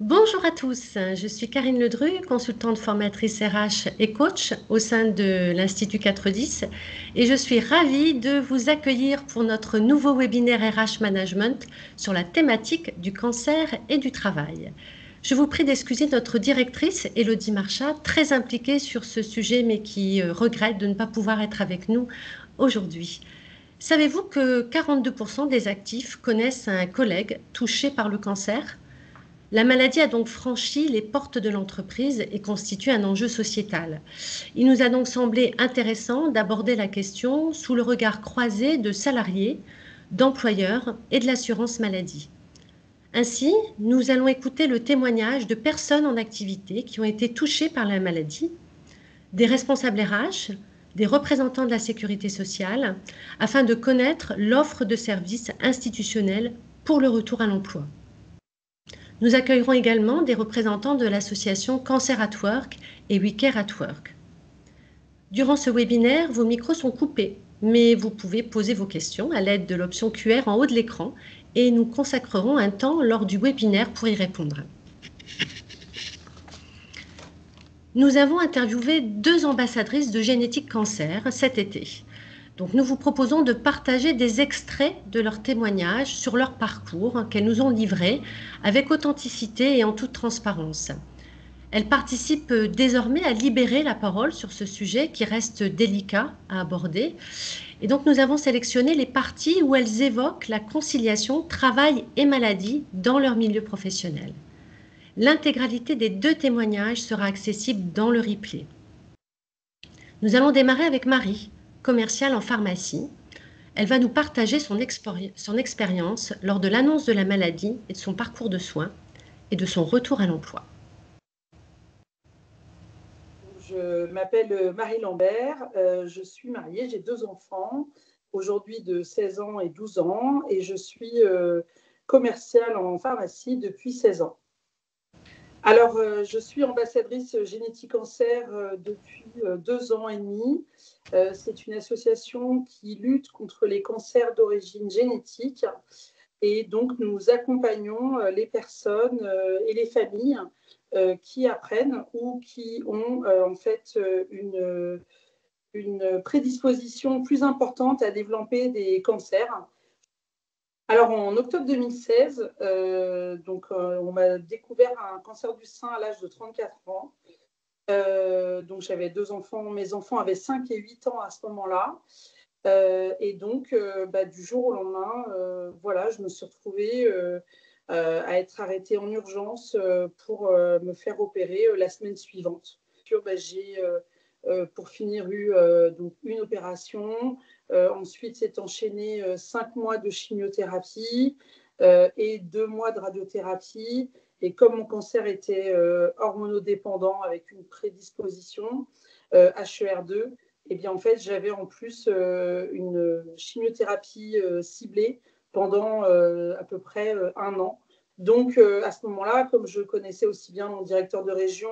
Bonjour à tous, je suis Karine Ledru, consultante formatrice RH et coach au sein de l'Institut 410 et je suis ravie de vous accueillir pour notre nouveau webinaire RH Management sur la thématique du cancer et du travail. Je vous prie d'excuser notre directrice Elodie Marchat, très impliquée sur ce sujet mais qui regrette de ne pas pouvoir être avec nous aujourd'hui. Savez-vous que 42% des actifs connaissent un collègue touché par le cancer ? La maladie a donc franchi les portes de l'entreprise et constitue un enjeu sociétal. Il nous a donc semblé intéressant d'aborder la question sous le regard croisé de salariés, d'employeurs et de l'assurance maladie. Ainsi, nous allons écouter le témoignage de personnes en activité qui ont été touchées par la maladie, des responsables RH, des représentants de la sécurité sociale, afin de connaître l'offre de services institutionnels pour le retour à l'emploi. Nous accueillerons également des représentants de l'association Cancer at Work et We Care at Work. Durant ce webinaire, vos micros sont coupés, mais vous pouvez poser vos questions à l'aide de l'option QR en haut de l'écran et nous consacrerons un temps lors du webinaire pour y répondre. Nous avons interviewé 2 ambassadrices de Génétique Cancer cet été. Donc nous vous proposons de partager des extraits de leurs témoignages sur leur parcours qu'elles nous ont livrés avec authenticité et en toute transparence. Elles participent désormais à libérer la parole sur ce sujet qui reste délicat à aborder. Et donc nous avons sélectionné les parties où elles évoquent la conciliation travail et maladie dans leur milieu professionnel. L'intégralité des 2 témoignages sera accessible dans le replay. Nous allons démarrer avec Marie, commerciale en pharmacie. Elle va nous partager son expérience lors de l'annonce de la maladie et de son parcours de soins et de son retour à l'emploi. Je m'appelle Marie Lambert, je suis mariée, j'ai 2 enfants, aujourd'hui de 16 ans et 12 ans, et je suis commerciale en pharmacie depuis 16 ans. Alors, je suis ambassadrice Génétique Cancer depuis 2 ans et demi. C'est une association qui lutte contre les cancers d'origine génétique et donc nous accompagnons les personnes et les familles qui apprennent ou qui ont en fait une prédisposition plus importante à développer des cancers. Alors, en octobre 2016, on m'a découvert un cancer du sein à l'âge de 34 ans. Donc, j'avais 2 enfants. Mes enfants avaient 5 et 8 ans à ce moment-là. Et donc, du jour au lendemain, voilà, je me suis retrouvée à être arrêtée en urgence pour me faire opérer la semaine suivante. J'ai, pour finir, eu donc une opération. Ensuite, s'est enchaîné 5 mois de chimiothérapie et 2 mois de radiothérapie. Et comme mon cancer était hormonodépendant avec une prédisposition HER2, eh bien, en fait, j'avais en plus une chimiothérapie ciblée pendant à peu près 1 an. Donc, à ce moment-là, comme je connaissais aussi bien mon directeur de région,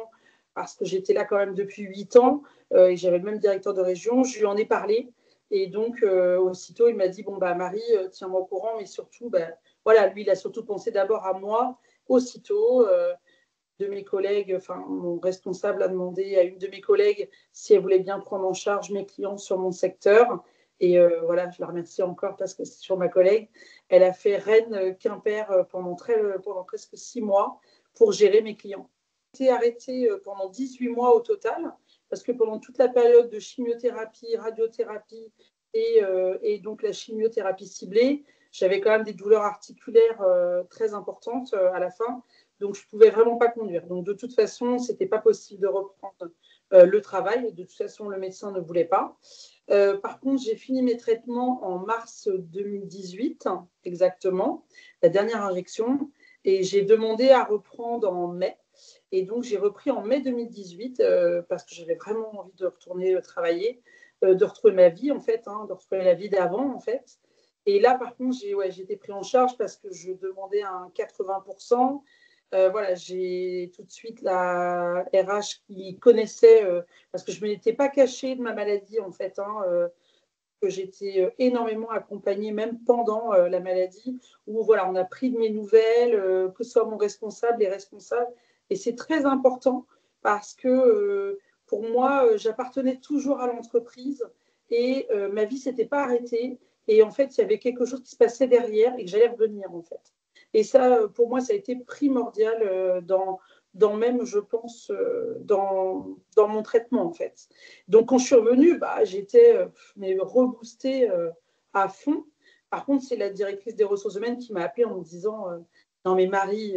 parce que j'étais là quand même depuis 8 ans, et j'avais le même directeur de région, je lui en ai parlé. Et donc, aussitôt, il m'a dit, bon, Marie, tiens-moi au courant, mais surtout, voilà, lui, il a surtout pensé d'abord à moi, aussitôt. de mes collègues, enfin, mon responsable a demandé à une de mes collègues si elle voulait bien prendre en charge mes clients sur mon secteur. Et voilà, je la remercie encore parce que c'est sur ma collègue. Elle a fait Rennes-Quimper pendant presque 6 mois pour gérer mes clients. J'ai été arrêtée pendant 18 mois au total parce que pendant toute la période de chimiothérapie, radiothérapie et donc la chimiothérapie ciblée, j'avais quand même des douleurs articulaires très importantes à la fin. Donc, je ne pouvais vraiment pas conduire. Donc, de toute façon, ce n'était pas possible de reprendre le travail. De toute façon, le médecin ne voulait pas. Par contre, j'ai fini mes traitements en mars 2018, exactement, la dernière injection. Et j'ai demandé à reprendre en mai. Et donc, j'ai repris en mai 2018 parce que j'avais vraiment envie de retourner travailler, de retrouver ma vie, en fait, de retrouver la vie d'avant, en fait. Et là, par contre, j'ai été pris en charge parce que je demandais un 80%. Voilà, j'ai tout de suite la RH qui connaissait, parce que je ne m'étais pas cachée de ma maladie, en fait, que j'étais énormément accompagnée, même pendant la maladie, où voilà, on a pris de mes nouvelles, que ce soit mon responsable, les responsables. Et c'est très important parce que pour moi, j'appartenais toujours à l'entreprise et ma vie ne s'était pas arrêtée. Et en fait, il y avait quelque chose qui se passait derrière et que j'allais revenir, en fait. Et ça, pour moi, ça a été primordial dans même, je pense, dans mon traitement, en fait. Donc, quand je suis revenue, j'étais reboostée à fond. Par contre, c'est la directrice des ressources humaines qui m'a appelée en me disant non, mais Marie,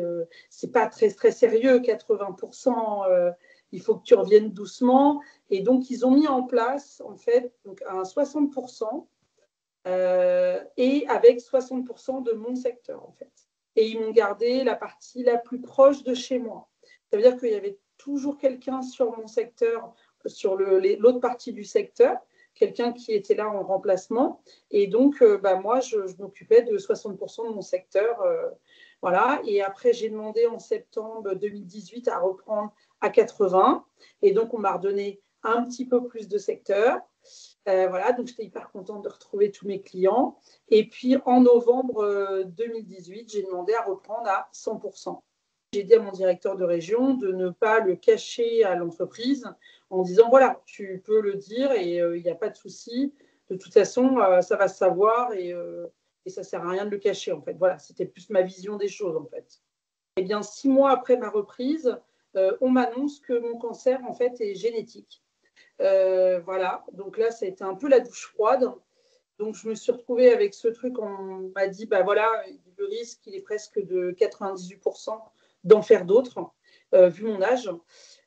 c'est pas très, très sérieux, 80%, il faut que tu reviennes doucement. Et donc, ils ont mis en place, en fait, donc, un 60% et avec 60% de mon secteur, en fait. Et ils m'ont gardé la partie la plus proche de chez moi. Ça veut dire qu'il y avait toujours quelqu'un sur mon secteur, sur l'autre partie du secteur, quelqu'un qui était là en remplacement. Et donc, moi, je m'occupais de 60% de mon secteur. Voilà. Et après, j'ai demandé en septembre 2018 à reprendre à 80. Et donc, on m'a redonné un petit peu plus de secteur. Voilà, donc j'étais hyper contente de retrouver tous mes clients. Et puis en novembre 2018, j'ai demandé à reprendre à 100%. J'ai dit à mon directeur de région de ne pas le cacher à l'entreprise en disant voilà, tu peux le dire et il n'y a pas de souci. De toute façon, ça va se savoir et ça ne sert à rien de le cacher en fait. Voilà, c'était plus ma vision des choses en fait. Et bien, 6 mois après ma reprise, on m'annonce que mon cancer en fait est génétique. Voilà, donc là, ça a été un peu la douche froide. Donc, je me suis retrouvée avec ce truc. On m'a dit, voilà, le risque, il est presque de 98% d'en faire d'autres, vu mon âge.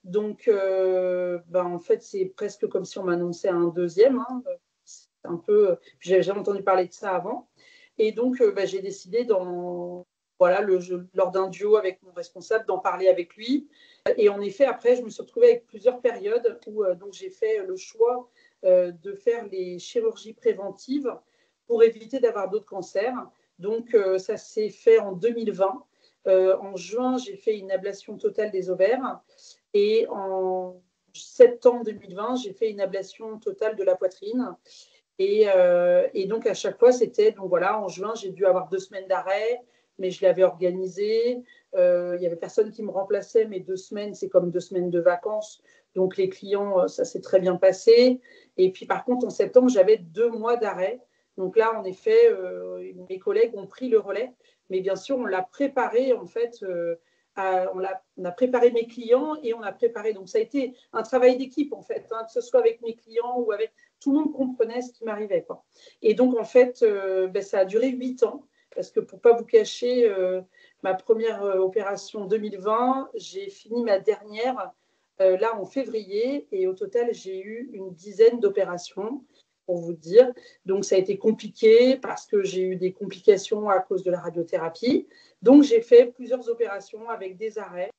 Donc, en fait, c'est presque comme si on m'annonçait un deuxième. C'est un peu. J'avais jamais entendu parler de ça avant. Et donc, j'ai décidé lors d'un duo avec mon responsable, d'en parler avec lui. Et en effet, après, je me suis retrouvée avec plusieurs périodes où donc j'ai fait le choix de faire les chirurgies préventives pour éviter d'avoir d'autres cancers. Donc, ça s'est fait en 2020. En juin, j'ai fait une ablation totale des ovaires. Et en septembre 2020, j'ai fait une ablation totale de la poitrine. Et donc, à chaque fois, c'était, donc voilà, en juin, j'ai dû avoir 2 semaines d'arrêt, mais je l'avais organisé. Il n'y avait personne qui me remplaçait, mais 2 semaines, c'est comme 2 semaines de vacances. Donc, les clients, ça s'est très bien passé. Et puis, par contre, en septembre, j'avais 2 mois d'arrêt. Donc là, en effet, mes collègues ont pris le relais. Mais bien sûr, on l'a préparé, en fait, on a préparé mes clients et on a préparé. Donc, ça a été un travail d'équipe, en fait, que ce soit avec mes clients ou avec tout le monde comprenait ce qui m'arrivait, quoi. Et donc, en fait, ça a duré 8 ans, parce que pour ne pas vous cacher, ma première opération 2020, j'ai fini ma dernière là en février, et au total, j'ai eu une dizaine d'opérations, pour vous dire. Donc, ça a été compliqué parce que j'ai eu des complications à cause de la radiothérapie. Donc, j'ai fait plusieurs opérations avec des arrêts.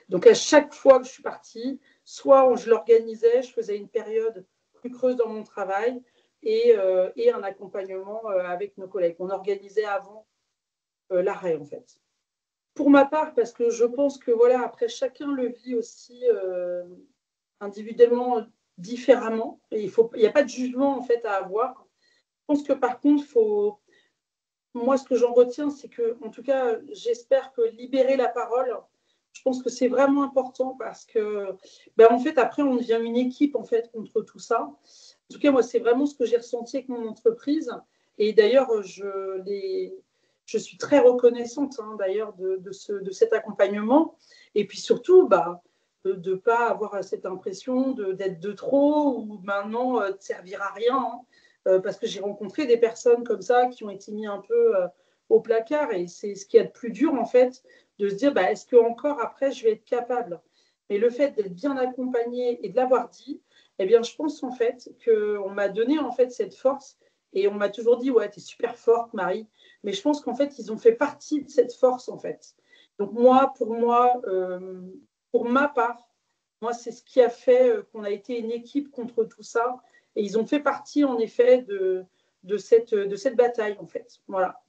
Donc, à chaque fois que je suis partie, soit je l'organisais, je faisais une période plus creuse dans mon travail et un accompagnement avec nos collègues. On organisait avant l'arrêt, en fait. Pour ma part, parce que je pense que voilà, après, chacun le vit aussi individuellement différemment. Et il n'y a pas de jugement, en fait, à avoir. Je pense que, par contre, moi, ce que j'en retiens, c'est que, en tout cas, j'espère que libérer la parole Je pense que c'est vraiment important parce que, ben, en fait, après, on devient une équipe en fait contre tout ça. En tout cas, moi, c'est vraiment ce que j'ai ressenti avec mon entreprise. Et d'ailleurs, je suis très reconnaissante hein, d'ailleurs de cet accompagnement. Et puis surtout, bah, de ne pas avoir cette impression d'être de trop ou maintenant de servir à rien. Hein. Parce que j'ai rencontré des personnes comme ça qui ont été mis un peu au placard. Et c'est ce qui est le plus dur, en fait, de se dire, bah, est-ce que encore après, je vais être capable. Mais le fait d'être bien accompagné et de l'avoir dit, eh bien, je pense en fait qu'on m'a donné en fait cette force et on m'a toujours dit, ouais, tu es super forte, Marie. Mais je pense qu'en fait, ils ont fait partie de cette force, en fait. Donc moi, pour ma part, moi, c'est ce qui a fait qu'on a été une équipe contre tout ça. Et ils ont fait partie, en effet, de cette bataille, en fait. Voilà.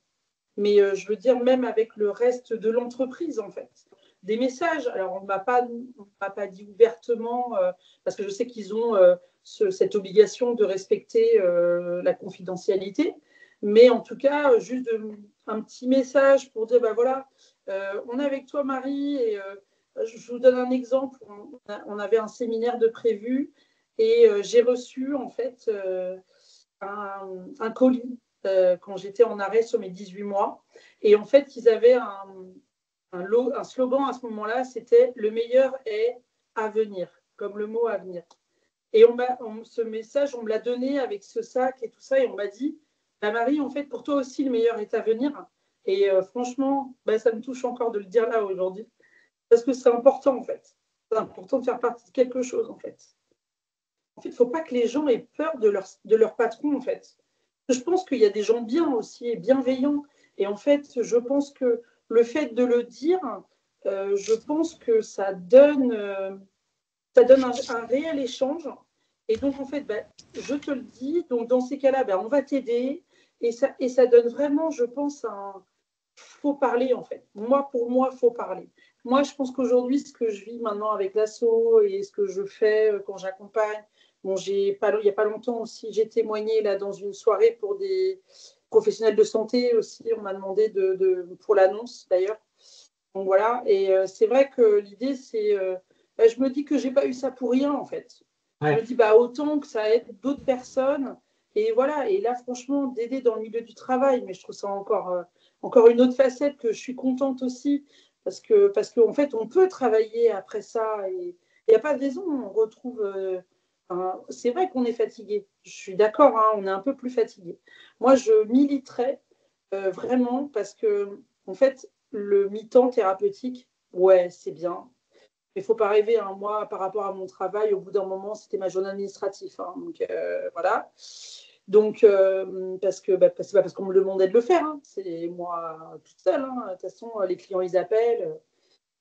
Mais je veux dire, même avec le reste de l'entreprise, en fait. Des messages, alors on ne m'a pas dit ouvertement, parce que je sais qu'ils ont cette obligation de respecter la confidentialité, mais en tout cas, juste un petit message pour dire, ben voilà, on est avec toi Marie, et je vous donne un exemple, on avait un séminaire de prévu, et j'ai reçu en fait un colis quand j'étais en arrêt sur mes 18 mois. Et en fait, ils avaient un slogan à ce moment-là, c'était « Le meilleur est à venir », comme le mot « à venir ». Et ce message, on me l'a donné avec ce sac et tout ça, et on m'a dit bah, « Marie, en fait, pour toi aussi, le meilleur est à venir ». Et franchement, bah, ça me touche encore de le dire là aujourd'hui, parce que c'est important, en fait. C'est important de faire partie de quelque chose, en fait. En fait, il ne faut pas que les gens aient peur de leur patron, en fait. Je pense qu'il y a des gens bien aussi et bienveillants. Et en fait, je pense que le fait de le dire, je pense que ça donne un réel échange. Et donc, en fait, ben, je te le dis. Donc, dans ces cas-là, ben, on va t'aider. Et ça donne vraiment, je pense, faut parler, en fait. Pour moi, il faut parler. Moi, je pense qu'aujourd'hui, ce que je vis maintenant avec l'asso et ce que je fais quand j'accompagne, bon, il n'y a pas longtemps aussi, j'ai témoigné là, dans une soirée pour des professionnels de santé aussi. On m'a demandé pour l'annonce, d'ailleurs. Donc voilà, et c'est vrai que l'idée, c'est, je me dis que j'ai pas eu ça pour rien, en fait. Ouais. Je me dis, bah, autant que ça aide d'autres personnes. Et voilà, et là, franchement, d'aider dans le milieu du travail, mais je trouve ça encore une autre facette que je suis contente aussi, parce qu'en fait, on peut travailler après ça, et il n'y a pas de raison, on retrouve... c'est vrai qu'on est fatigué, je suis d'accord, hein, on est un peu plus fatigué. Moi, je militerais vraiment parce que, en fait, le mi-temps thérapeutique, ouais, c'est bien. Il ne faut pas rêver, hein. Moi, par rapport à mon travail, au bout d'un moment, c'était ma journée administrative. Hein. Donc, voilà. Donc, c'est pas parce qu'on me demandait de le faire. Hein. C'est moi toute seule. Hein. De toute façon, les clients, ils appellent.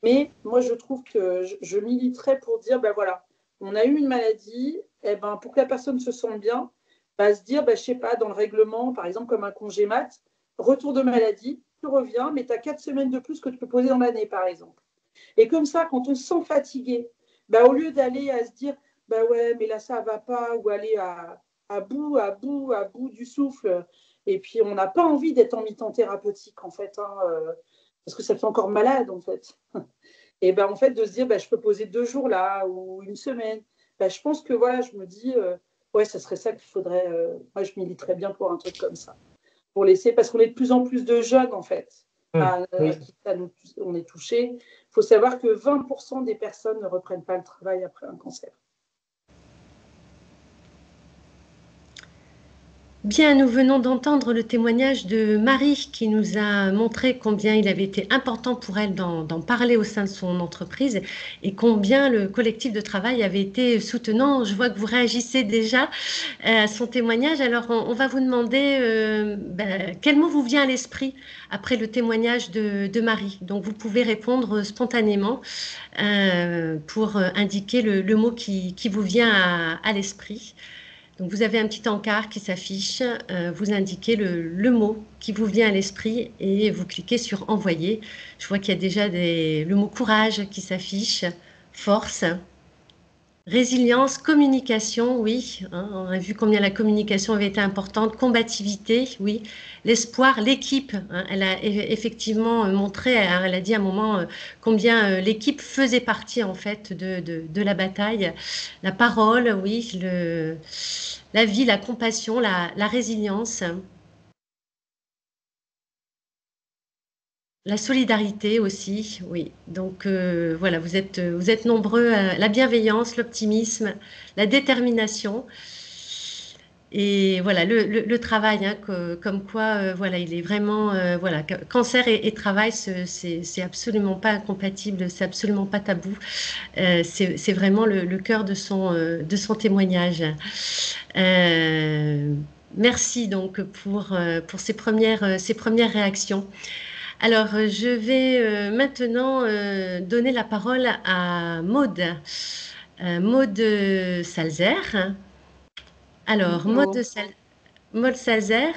Mais moi, je trouve que je militerais pour dire, ben voilà, on a eu une maladie, et ben, pour que la personne se sente bien, bah, se dire, ben, je ne sais pas, dans le règlement, par exemple, comme un congé mat, retour de maladie, tu reviens, mais tu as 4 semaines de plus que tu peux poser dans l'année, par exemple. Et comme ça, quand on se sent fatigué, bah, au lieu d'aller à se dire, bah ouais, mais là, ça ne va pas, ou aller à bout du souffle, et puis on n'a pas envie d'être en mi-temps thérapeutique, en fait, hein, parce que ça fait encore malade, en fait. Et ben en fait, de se dire, bah, je peux poser 2 jours là, ou une semaine, bah, je pense que voilà, je me dis, ouais, ça serait ça qu'il faudrait, moi, je militerais bien pour un truc comme ça. Pour laisser, parce qu'on est de plus en plus de jeunes, en fait, on est touchés. Il faut savoir que 20% des personnes ne reprennent pas le travail après un cancer. Bien, nous venons d'entendre le témoignage de Marie qui nous a montré combien il avait été important pour elle d'en parler au sein de son entreprise et combien le collectif de travail avait été soutenant. Je vois que vous réagissez déjà à son témoignage. Alors, on va vous demander quel mot vous vient à l'esprit après le témoignage de Marie. Donc, vous pouvez répondre spontanément pour indiquer le mot qui vous vient à l'esprit. Donc, vous avez un petit encart qui s'affiche, vous indiquez le mot qui vous vient à l'esprit et vous cliquez sur « Envoyer ». Je vois qu'il y a déjà le mot « courage » qui s'affiche, « force », Résilience, communication, oui, hein, on a vu combien la communication avait été importante, combativité, oui, l'espoir, l'équipe, hein, elle a effectivement montré, elle a dit à un moment combien l'équipe faisait partie en fait de la bataille, la parole, oui, la vie, la compassion, la résilience. La solidarité aussi, oui. Donc voilà, vous êtes nombreux. La bienveillance, l'optimisme, la détermination et voilà le travail, hein, comme quoi voilà, il est vraiment voilà, cancer et travail, c'est absolument pas incompatible, c'est absolument pas tabou. C'est vraiment le cœur de son témoignage. Euh, Merci donc pour ces premières réactions. Alors, je vais maintenant donner la parole à Maude. Maude Salzer. Alors, Bonjour. Maude Salzer,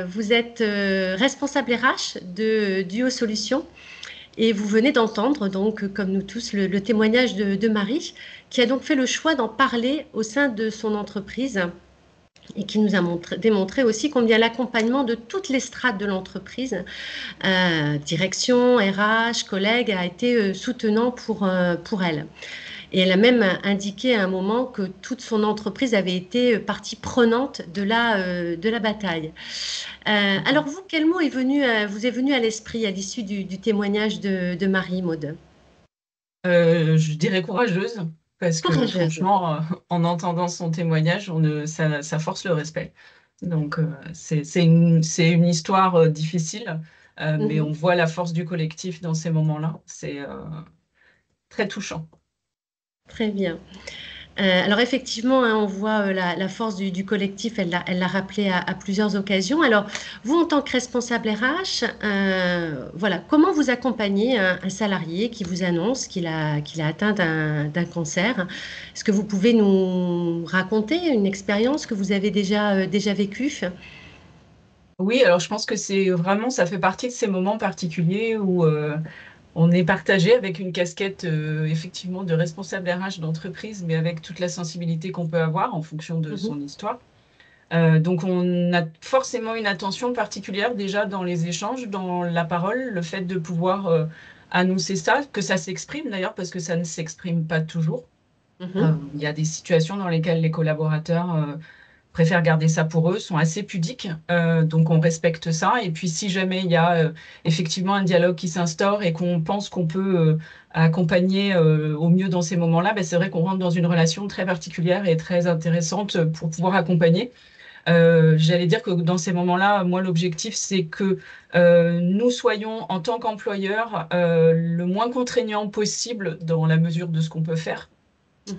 vous êtes responsable RH de Duo Solutions et vous venez d'entendre, donc, comme nous tous, le témoignage de Marie, qui a donc fait le choix d'en parler au sein de son entreprise et qui nous a démontré aussi combien l'accompagnement de toutes les strates de l'entreprise, direction, RH, collègues, a été soutenant pour elle. Et elle a même indiqué à un moment que toute son entreprise avait été partie prenante de la bataille. Alors vous, quel mot vous est venu à l'esprit à l'issue du témoignage de Marie, Maude? Je dirais courageuse, parce que Courageuse. franchement, en entendant son témoignage, ça force le respect. Donc, c'est une histoire difficile, mais on Mhm. voit la force du collectif dans ces moments-là. C'est très touchant. Très bien. Alors effectivement, hein, on voit la force du collectif, elle l'a rappelé à plusieurs occasions. Alors, vous, en tant que responsable RH, voilà, comment vous accompagnez un salarié qui vous annonce qu'il a atteint d'un cancer? Est-ce que vous pouvez nous raconter une expérience que vous avez déjà vécue? Oui, alors je pense que ça fait partie de ces moments particuliers où on est partagé avec une casquette effectivement de responsable RH d'entreprise, mais avec toute la sensibilité qu'on peut avoir en fonction de Mhm, son histoire. Donc on a forcément une attention particulière déjà dans les échanges, dans la parole, le fait de pouvoir annoncer ça, que ça s'exprime d'ailleurs, parce que ça ne s'exprime pas toujours. mhm, Il y a des situations dans lesquelles les collaborateurs préfèrent garder ça pour eux, sont assez pudiques, donc on respecte ça. Et puis si jamais il y a effectivement un dialogue qui s'instaure et qu'on pense qu'on peut accompagner au mieux dans ces moments-là, ben, c'est vrai qu'on rentre dans une relation très particulière et très intéressante pour pouvoir accompagner. J'allais dire que dans ces moments-là, moi, l'objectif, c'est que nous soyons, en tant qu'employeurs, le moins contraignant possible dans la mesure de ce qu'on peut faire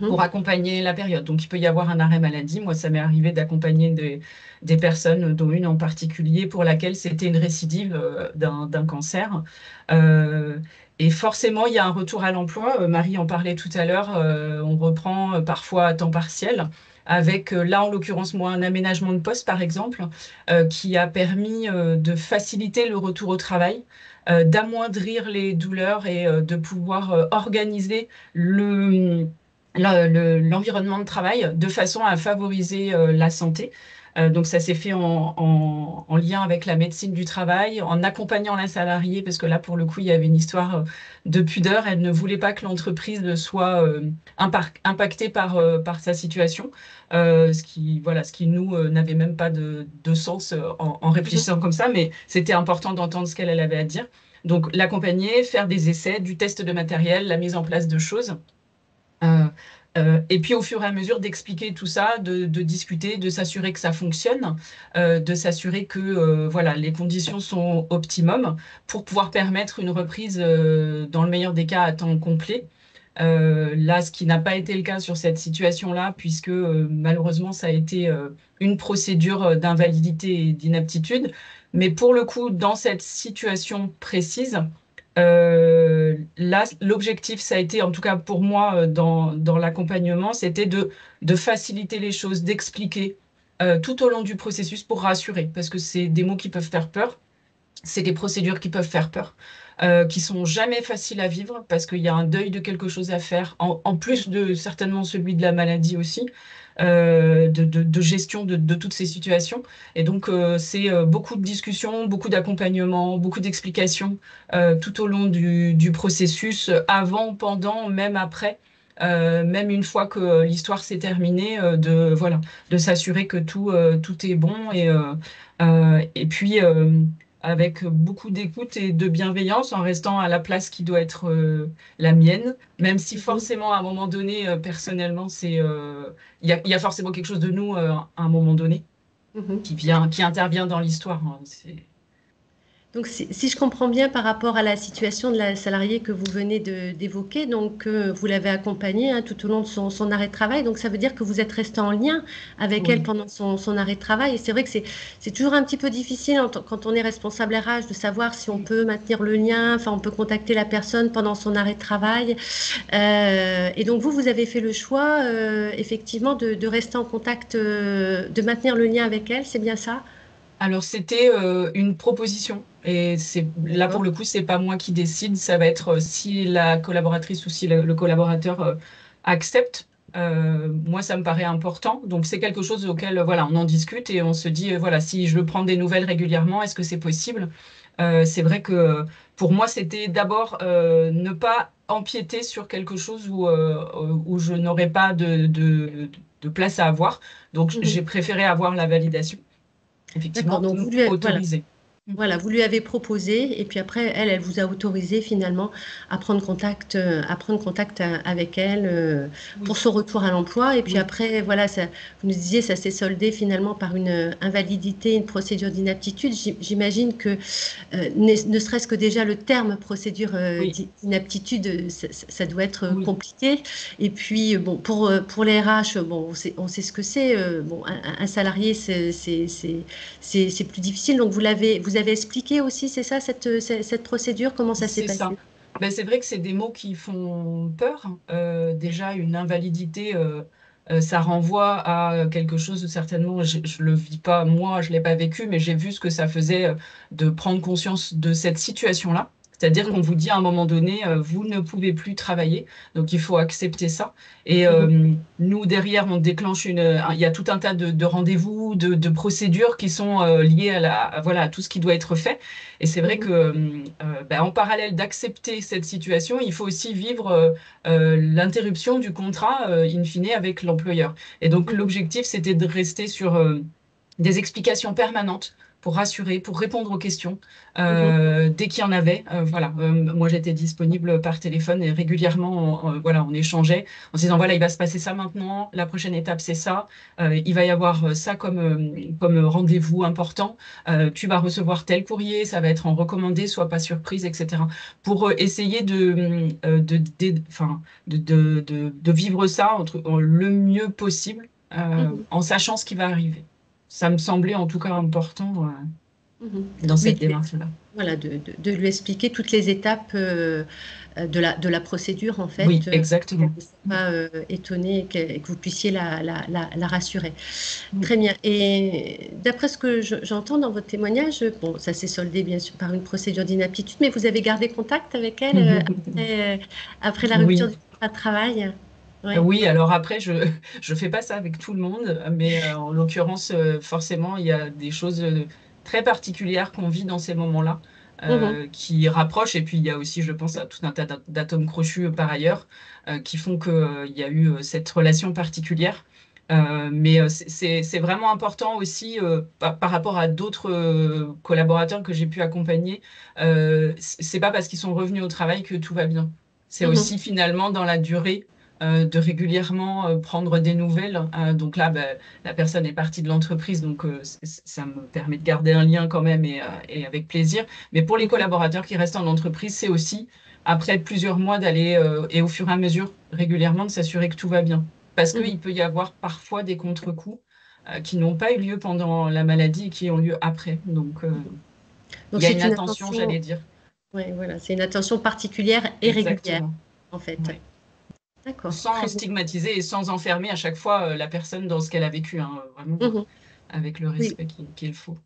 pour mhm, accompagner la période. Donc, il peut y avoir un arrêt maladie. Moi, ça m'est arrivé d'accompagner des personnes, dont une en particulier, pour laquelle c'était une récidive d'un cancer. Euh, et forcément, il y a un retour à l'emploi. Marie en parlait tout à l'heure. On reprend parfois à temps partiel. Avec, là, en l'occurrence, moi, un aménagement de poste, par exemple, qui a permis de faciliter le retour au travail, d'amoindrir les douleurs et de pouvoir organiser l'environnement de travail de façon à favoriser la santé. Donc ça s'est fait en lien avec la médecine du travail, en accompagnant la salariée, parce que là, pour le coup, il y avait une histoire de pudeur. Elle ne voulait pas que l'entreprise soit impactée par sa situation, ce qui nous n'avait même pas de sens en mhm. réfléchissant comme ça, mais c'était important d'entendre ce qu'elle elle avait à dire. Donc l'accompagner, faire des essais, du test de matériel, la mise en place de choses. Euh, et puis au fur et à mesure d'expliquer tout ça, de discuter, de s'assurer que ça fonctionne, de s'assurer que voilà, les conditions sont optimum pour pouvoir permettre une reprise dans le meilleur des cas à temps complet. Là, ce qui n'a pas été le cas sur cette situation-là, puisque malheureusement, ça a été une procédure d'invalidité et d'inaptitude. Mais pour le coup, dans cette situation précise, là, l'objectif, ça a été, en tout cas pour moi, dans l'accompagnement, c'était de faciliter les choses, d'expliquer tout au long du processus pour rassurer, parce que c'est des mots qui peuvent faire peur, c'est des procédures qui peuvent faire peur. qui sont jamais faciles à vivre parce qu'il y a un deuil de quelque chose à faire, en plus de certainement celui de la maladie aussi, de gestion de toutes ces situations. Et donc, c'est beaucoup de discussions, beaucoup d'accompagnement, beaucoup d'explications tout au long du processus, avant, pendant, même après. Même une fois que l'histoire s'est terminée, voilà, de s'assurer que tout est bon et puis avec beaucoup d'écoute et de bienveillance en restant à la place qui doit être la mienne, même si forcément à un moment donné, personnellement, il y a forcément quelque chose de nous à un moment donné qui intervient dans l'histoire, hein. Donc, si je comprends bien par rapport à la situation de la salariée que vous venez d'évoquer, donc vous l'avez accompagnée tout au long de son arrêt de travail. Donc, ça veut dire que vous êtes resté en lien avec elle Oui. pendant son arrêt de travail. Et c'est vrai que c'est toujours un petit peu difficile quand on est responsable RH de savoir si on peut maintenir le lien, enfin, on peut contacter la personne pendant son arrêt de travail. Et donc, vous avez fait le choix, effectivement, de rester en contact, de maintenir le lien avec elle, c'est bien ça? Alors, c'était une proposition. Et là, pour D'accord. le coup, c'est pas moi qui décide. Ça va être si la collaboratrice ou si le collaborateur accepte. Moi, ça me paraît important. Donc, c'est quelque chose auquel, voilà, on en discute et on se dit, voilà, si je veux prendre des nouvelles régulièrement, est-ce que c'est possible? C'est vrai que pour moi, c'était d'abord ne pas empiéter sur quelque chose où je n'aurais pas de place à avoir. Donc, Mhm. j'ai préféré avoir la validation D'accord. effectivement, Donc, voilà. autorisé. Voilà, vous lui avez proposé et puis après, elle vous a autorisé finalement à prendre contact avec elle pour Oui, son retour à l'emploi. Et puis oui, après, voilà, ça, vous nous disiez, ça s'est soldé finalement par une invalidité, une procédure d'inaptitude. J'imagine que ne serait-ce que déjà le terme procédure oui, d'inaptitude, ça doit être oui, compliqué. Et puis, bon, pour les RH, bon, on sait ce que c'est. Bon, un salarié, c'est plus difficile. Donc, vous avez expliqué aussi, c'est ça, cette procédure, comment ça s'est c'est ça. passé? Ben, c'est vrai que c'est des mots qui font peur. Déjà, une invalidité, ça renvoie à quelque chose, certainement, je le vis pas, moi, je l'ai pas vécu, mais j'ai vu ce que ça faisait de prendre conscience de cette situation-là. C'est-à-dire qu'on Mhm, vous dit à un moment donné, vous ne pouvez plus travailler, donc il faut accepter ça. Et mhm, nous, derrière, on déclenche il y a tout un tas de rendez-vous, de procédures qui sont liées voilà, à tout ce qui doit être fait. Et c'est vrai mhm, que, ben, en parallèle d'accepter cette situation, il faut aussi vivre l'interruption du contrat, in fine, avec l'employeur. Et donc, mhm, l'objectif, c'était de rester sur des explications permanentes pour rassurer, pour répondre aux questions mhm, dès qu'il y en avait. Voilà, moi j'étais disponible par téléphone et régulièrement, voilà, on échangeait en se disant voilà, il va se passer ça maintenant, la prochaine étape c'est ça, il va y avoir ça comme rendez-vous important, tu vas recevoir tel courrier, ça va être en recommandé, sois pas surprise, etc. Pour essayer enfin, de vivre ça le mieux possible mhm, en sachant ce qui va arriver. Ça me semblait en tout cas important mhm. dans Oui, cette démarche-là. voilà, de lui expliquer toutes les étapes de la procédure, en Oui, fait, qu'elle exactement. ne soit pas étonnée et que vous puissiez la rassurer. Oui. Très bien. Et d'après ce que j'entends dans votre témoignage, bon, ça s'est soldé bien sûr par une procédure d'inaptitude, mais vous avez gardé contact avec elle après la rupture Oui. du contrat de travail? Oui. Oui, alors après, je fais pas ça avec tout le monde, mais en l'occurrence, forcément, il y a des choses très particulières qu'on vit dans ces moments-là, Mhm, qui rapprochent. Et puis, il y a aussi, je pense, à tout un tas d'atomes crochus par ailleurs, qui font qu'il y a eu cette relation particulière. Mais c'est vraiment important aussi, par rapport à d'autres collaborateurs que j'ai pu accompagner. C'est pas parce qu'ils sont revenus au travail que tout va bien. C'est mhm, aussi finalement dans la durée de régulièrement prendre des nouvelles. Donc là, ben, la personne est partie de l'entreprise, donc ça me permet de garder un lien quand même et avec plaisir. Mais pour les mhm, collaborateurs qui restent en entreprise, c'est aussi, après plusieurs mois, d'aller et au fur et à mesure, régulièrement, de s'assurer que tout va bien. Parce mhm. qu'il peut y avoir parfois des contre-coups qui n'ont pas eu lieu pendant la maladie et qui ont lieu après. Donc, il Donc y a une c'est une attention, attention, j'allais dire. ouais, voilà, c'est une attention particulière et régulière, Exactement. en fait. Ouais. D'accord, Sans très bien. stigmatiser et sans enfermer à chaque fois la personne dans ce qu'elle a vécu, hein, vraiment Mhm. avec le Oui, respect qu'il faut.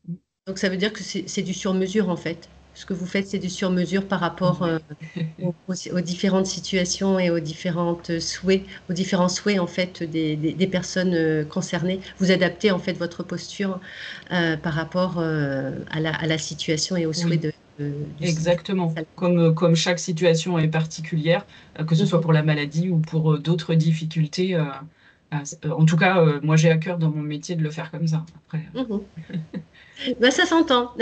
donc ça veut dire que c'est du sur-mesure, en fait, Ce que vous faites, c'est du sur-mesure par rapport aux différentes situations et aux différents souhaits en fait des personnes concernées. Vous adaptez en fait votre posture par rapport à la situation et aux souhaits Oui, du exactement. salarié. Comme chaque situation est particulière, que ce soit pour la maladie ou pour d'autres difficultés. En tout cas, moi, j'ai à cœur dans mon métier de le faire comme ça. Après, Mhm. Ben, ça s'entend.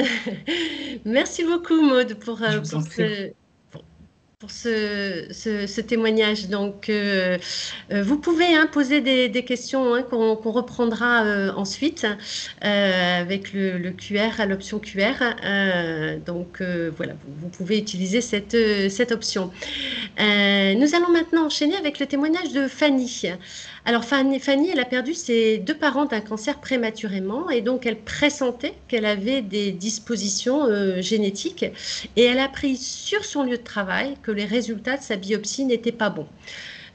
Merci beaucoup, Maud, je vous en prie. pour, pour ce témoignage. Donc, vous pouvez poser des questions qu'on reprendra ensuite avec le QR, à l'option QR. Donc, voilà, vous pouvez utiliser cette option. Nous allons maintenant enchaîner avec le témoignage de Fanny. Alors Fanny, elle a perdu ses deux parents d'un cancer prématurément et donc elle pressentait qu'elle avait des dispositions génétiques et elle a appris sur son lieu de travail que les résultats de sa biopsie n'étaient pas bons.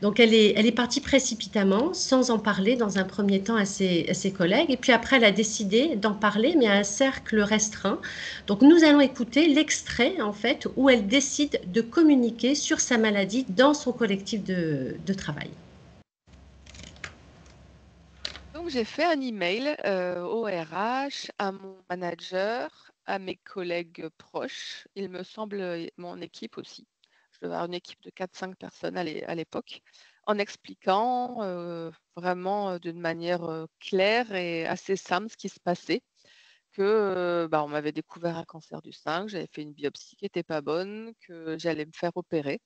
Donc elle est partie précipitamment, sans en parler dans un premier temps à ses collègues. Et puis après, elle a décidé d'en parler, mais à un cercle restreint. Donc nous allons écouter l'extrait, en fait, où elle décide de communiquer sur sa maladie dans son collectif de travail. Donc, j'ai fait un email au RH, à mon manager, à mes collègues proches, il me semble mon équipe aussi. Je devais avoir une équipe de 4-5 personnes à l'époque, en expliquant vraiment d'une manière claire et assez simple ce qui se passait, que on m'avait découvert un cancer du sein, que j'avais fait une biopsie qui n'était pas bonne, que j'allais me faire opérer.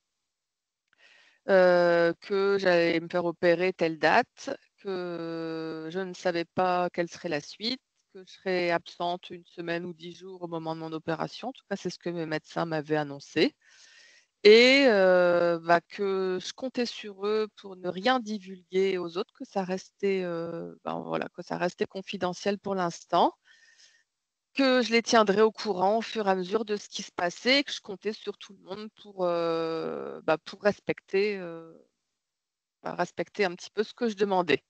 Que j'allais me faire opérer telle date, que je ne savais pas quelle serait la suite, que je serais absente 1 semaine ou 10 jours au moment de mon opération. En tout cas, c'est ce que mes médecins m'avaient annoncé et que je comptais sur eux pour ne rien divulguer aux autres, que ça restait, voilà, que ça restait confidentiel pour l'instant, que je les tiendrais au courant au fur et à mesure de ce qui se passait et que je comptais sur tout le monde pour respecter un petit peu ce que je demandais.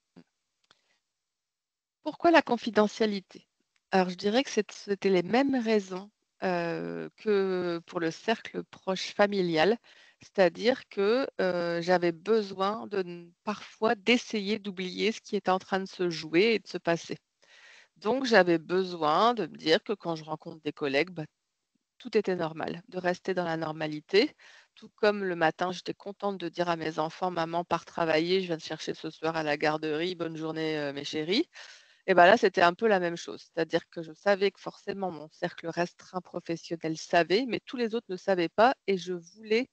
Pourquoi la confidentialité? Alors, je dirais que c'était les mêmes raisons que pour le cercle proche familial, c'est-à-dire que j'avais besoin parfois d'essayer d'oublier ce qui était en train de se jouer et de se passer. Donc, j'avais besoin de me dire que quand je rencontre des collègues, tout était normal, de rester dans la normalité. Tout comme le matin, j'étais contente de dire à mes enfants: «Maman part travailler, je viens te chercher ce soir à la garderie, bonne journée, mes chéris». Et là, c'était un peu la même chose. C'est-à-dire que je savais que forcément mon cercle restreint professionnel savait, mais tous les autres ne savaient pas et je voulais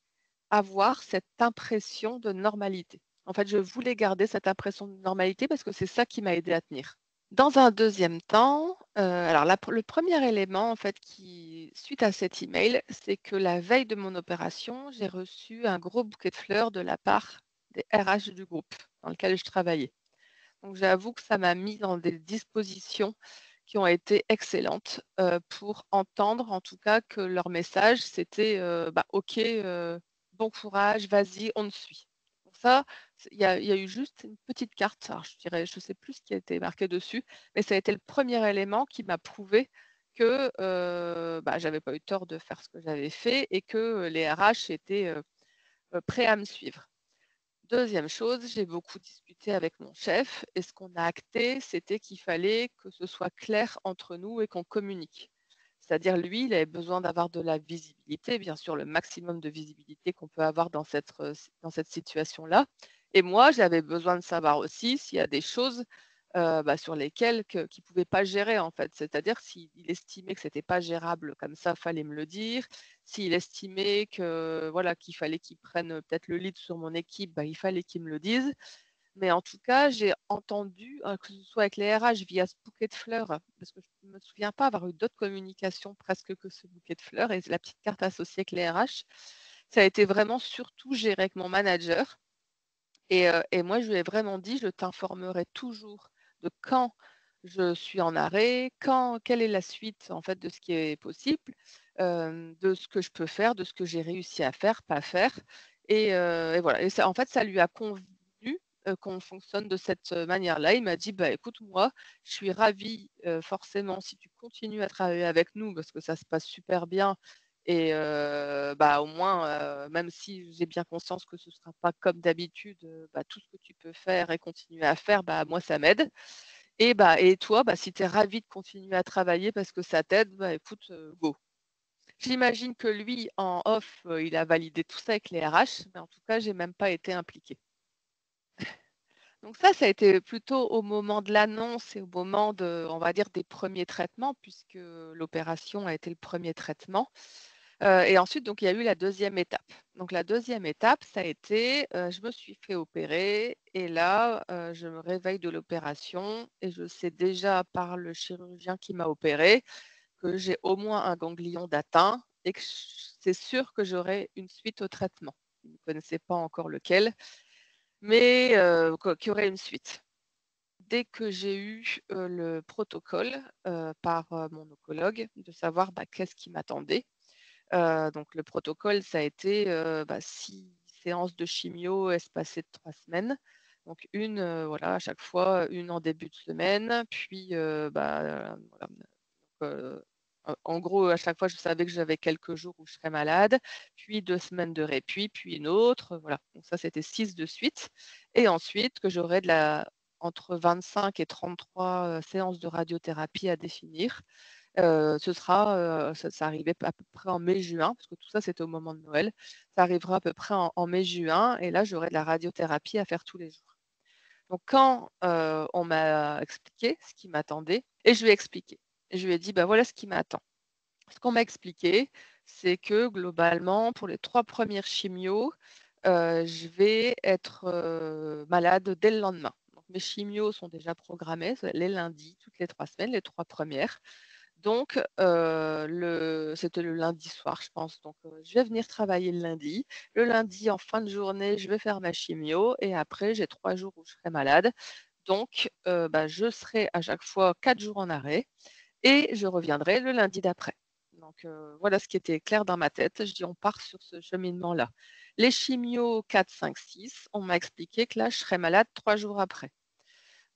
avoir cette impression de normalité. En fait, je voulais garder cette impression de normalité parce que c'est ça qui m'a aidée à tenir. Dans un deuxième temps, alors le premier élément en fait suite à cet email, c'est que la veille de mon opération, j'ai reçu un gros bouquet de fleurs de la part des RH du groupe dans lequel je travaillais. Donc j'avoue que ça m'a mis dans des dispositions qui ont été excellentes, pour entendre en tout cas que leur message c'était, «OK, bon courage, vas-y, on te suit». Donc ça, il y a eu juste une petite carte, alors je sais plus ce qui a été marqué dessus, mais ça a été le premier élément qui m'a prouvé que, j'avais pas eu tort de faire ce que j'avais fait et que les RH étaient, prêts à me suivre. Deuxième chose, j'ai beaucoup discuté avec mon chef et ce qu'on a acté, c'était qu'il fallait que ce soit clair entre nous et qu'on communique. C'est-à-dire lui, il avait besoin d'avoir de la visibilité, bien sûr le maximum de visibilité qu'on peut avoir dans cette situation-là. Et moi, j'avais besoin de savoir aussi s'il y a des choses sur lesquelles qu'il ne pouvait pas gérer en fait. C'est-à-dire s'il estimait que c'était pas gérable comme ça, fallait me le dire. S'il estimait que voilà, qu'il fallait qu'il prenne peut-être le lead sur mon équipe, il fallait qu'il me le dise. Mais en tout cas, j'ai entendu, que ce soit avec les RH via ce bouquet de fleurs, parce que je ne me souviens pas avoir eu d'autres communications presque que ce bouquet de fleurs et la petite carte associée avec les RH. Ça a été vraiment surtout géré avec mon manager et moi, je lui ai vraiment dit: «Je t'informerai toujours de quand je suis en arrêt, quelle est la suite en fait de ce qui est possible, de ce que je peux faire, de ce que j'ai réussi à faire, pas faire» et voilà et ça en fait, ça lui a convenu, qu'on fonctionne de cette manière-là. Il m'a dit: «Bah, écoute, moi, je suis ravie, forcément si tu continues à travailler avec nous parce que ça se passe super bien Et au moins, même si j'ai bien conscience que ce ne sera pas comme d'habitude, tout ce que tu peux faire et continuer à faire, moi, ça m'aide. Et toi, si tu es ravi de continuer à travailler parce que ça t'aide, écoute, go. J'imagine que lui, en off, il a validé tout ça avec les RH, mais en tout cas, j'ai même pas été impliquée. Donc ça a été plutôt au moment de l'annonce et au moment on va dire, des premiers traitements, puisque l'opération a été le premier traitement. Et ensuite, donc, il y a eu la deuxième étape. Donc, la deuxième étape, ça a été, je me suis fait opérer et là, je me réveille de l'opération et je sais déjà par le chirurgien qui m'a opéré que j'ai au moins un ganglion d'atteint et que c'est sûr que j'aurai une suite au traitement. Il ne connaissait pas encore lequel, mais qu'il y aurait une suite. Dès que j'ai eu le protocole par mon oncologue de savoir qu'est-ce qui m'attendait, donc le protocole, ça a été 6 séances de chimio espacées de 3 semaines. Donc une, à chaque fois, une en début de semaine, puis en gros, à chaque fois, je savais que j'avais quelques jours où je serais malade, puis 2 semaines de répit, puis une autre, voilà. Donc ça, c'était 6 de suite. Et ensuite, que j'aurais entre 25 et 33 séances de radiothérapie à définir. Ce sera, ça arrivait à peu près en mai-juin, parce que tout ça, c'était au moment de Noël. Ça arrivera à peu près en mai-juin, et là, j'aurai de la radiothérapie à faire tous les jours. Donc, quand on m'a expliqué ce qui m'attendait, et je lui ai expliqué. Et je lui ai dit, voilà ce qui m'attend. Ce qu'on m'a expliqué, c'est que globalement, pour les 3 premières chimios, je vais être malade dès le lendemain. Donc, mes chimios sont déjà programmées les lundis, toutes les 3 semaines, les 3 premières. Donc, c'était le lundi soir, je pense. Donc, je vais venir travailler le lundi. Le lundi, en fin de journée, je vais faire ma chimio et après, j'ai 3 jours où je serai malade. Donc, je serai à chaque fois 4 jours en arrêt et je reviendrai le lundi d'après. Donc, voilà ce qui était clair dans ma tête. Je dis, on part sur ce cheminement-là. Les chimios 4, 5, 6, on m'a expliqué que là, je serais malade 3 jours après.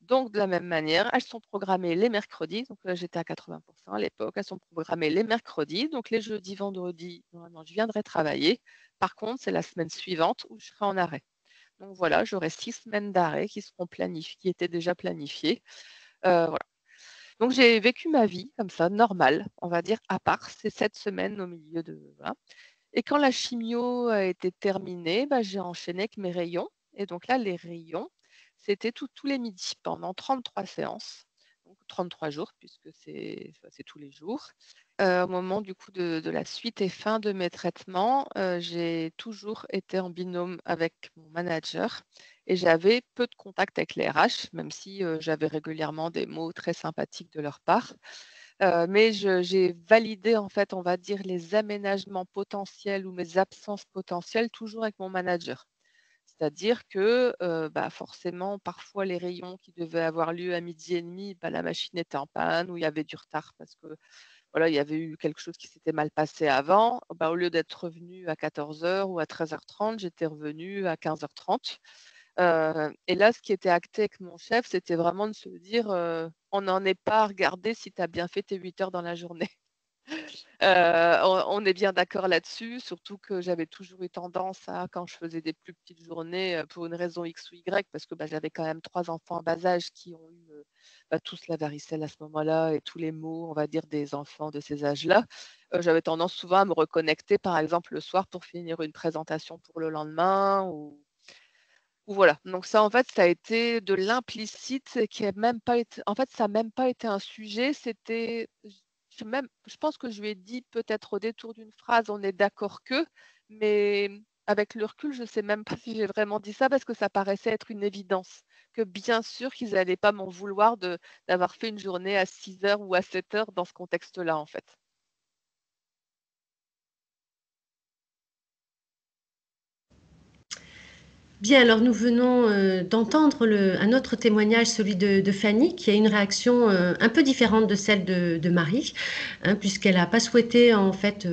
Donc, de la même manière, elles sont programmées les mercredis. Donc, j'étais à 80% à l'époque. Elles sont programmées les mercredis. Donc, les jeudis, vendredis, normalement, je viendrai travailler. Par contre, c'est la semaine suivante où je serai en arrêt. Donc, voilà, j'aurai 6 semaines d'arrêt qui seront planifiées, qui étaient déjà planifiées. Voilà. Donc, j'ai vécu ma vie comme ça, normale, on va dire, à part ces 7 semaines au milieu de. Voilà. Et quand la chimio a été terminée, j'ai enchaîné avec mes rayons. Et donc là, les rayons, c'était tous les midis pendant 33 séances, donc 33 jours, puisque c'est tous les jours. Au moment du coup de la suite et fin de mes traitements, j'ai toujours été en binôme avec mon manager et j'avais peu de contact avec les RH, même si j'avais régulièrement des mots très sympathiques de leur part. Mais j'ai validé, en fait, on va dire, les aménagements potentiels ou mes absences potentielles toujours avec mon manager. C'est-à-dire que forcément, parfois, les rayons qui devaient avoir lieu à 12h30, la machine était en panne ou il y avait du retard parce que voilà, il y avait eu quelque chose qui s'était mal passé avant. Au lieu d'être revenu à 14h ou à 13h30, j'étais revenue à 15h30. Et là, ce qui était acté avec mon chef, c'était vraiment de se dire on n'en est pas à regarder si tu as bien fait tes 8 heures dans la journée. On est bien d'accord là-dessus, surtout que j'avais toujours eu tendance à, quand je faisais des plus petites journées, pour une raison X ou Y, parce que j'avais quand même 3 enfants en bas âge qui ont eu tous la varicelle à ce moment-là et tous les maux, on va dire, des enfants de ces âges-là. J'avais tendance souvent à me reconnecter, par exemple, le soir pour finir une présentation pour le lendemain ou voilà. Donc ça, en fait, ça a été de l'implicite qui a même pas été. En fait, ça n'a même pas été un sujet. C'était. Je pense que je lui ai dit peut-être au détour d'une phrase, on est d'accord que, mais avec le recul, je ne sais même pas si j'ai vraiment dit ça parce que ça paraissait être une évidence. Que bien sûr qu'ils n'allaient pas m'en vouloir d'avoir fait une journée à 6 heures ou à 7 heures dans ce contexte-là, en fait. Bien, alors nous venons d'entendre un autre témoignage, celui de Fanny, qui a une réaction un peu différente de celle de Marie, hein, puisqu'elle n'a pas souhaité en fait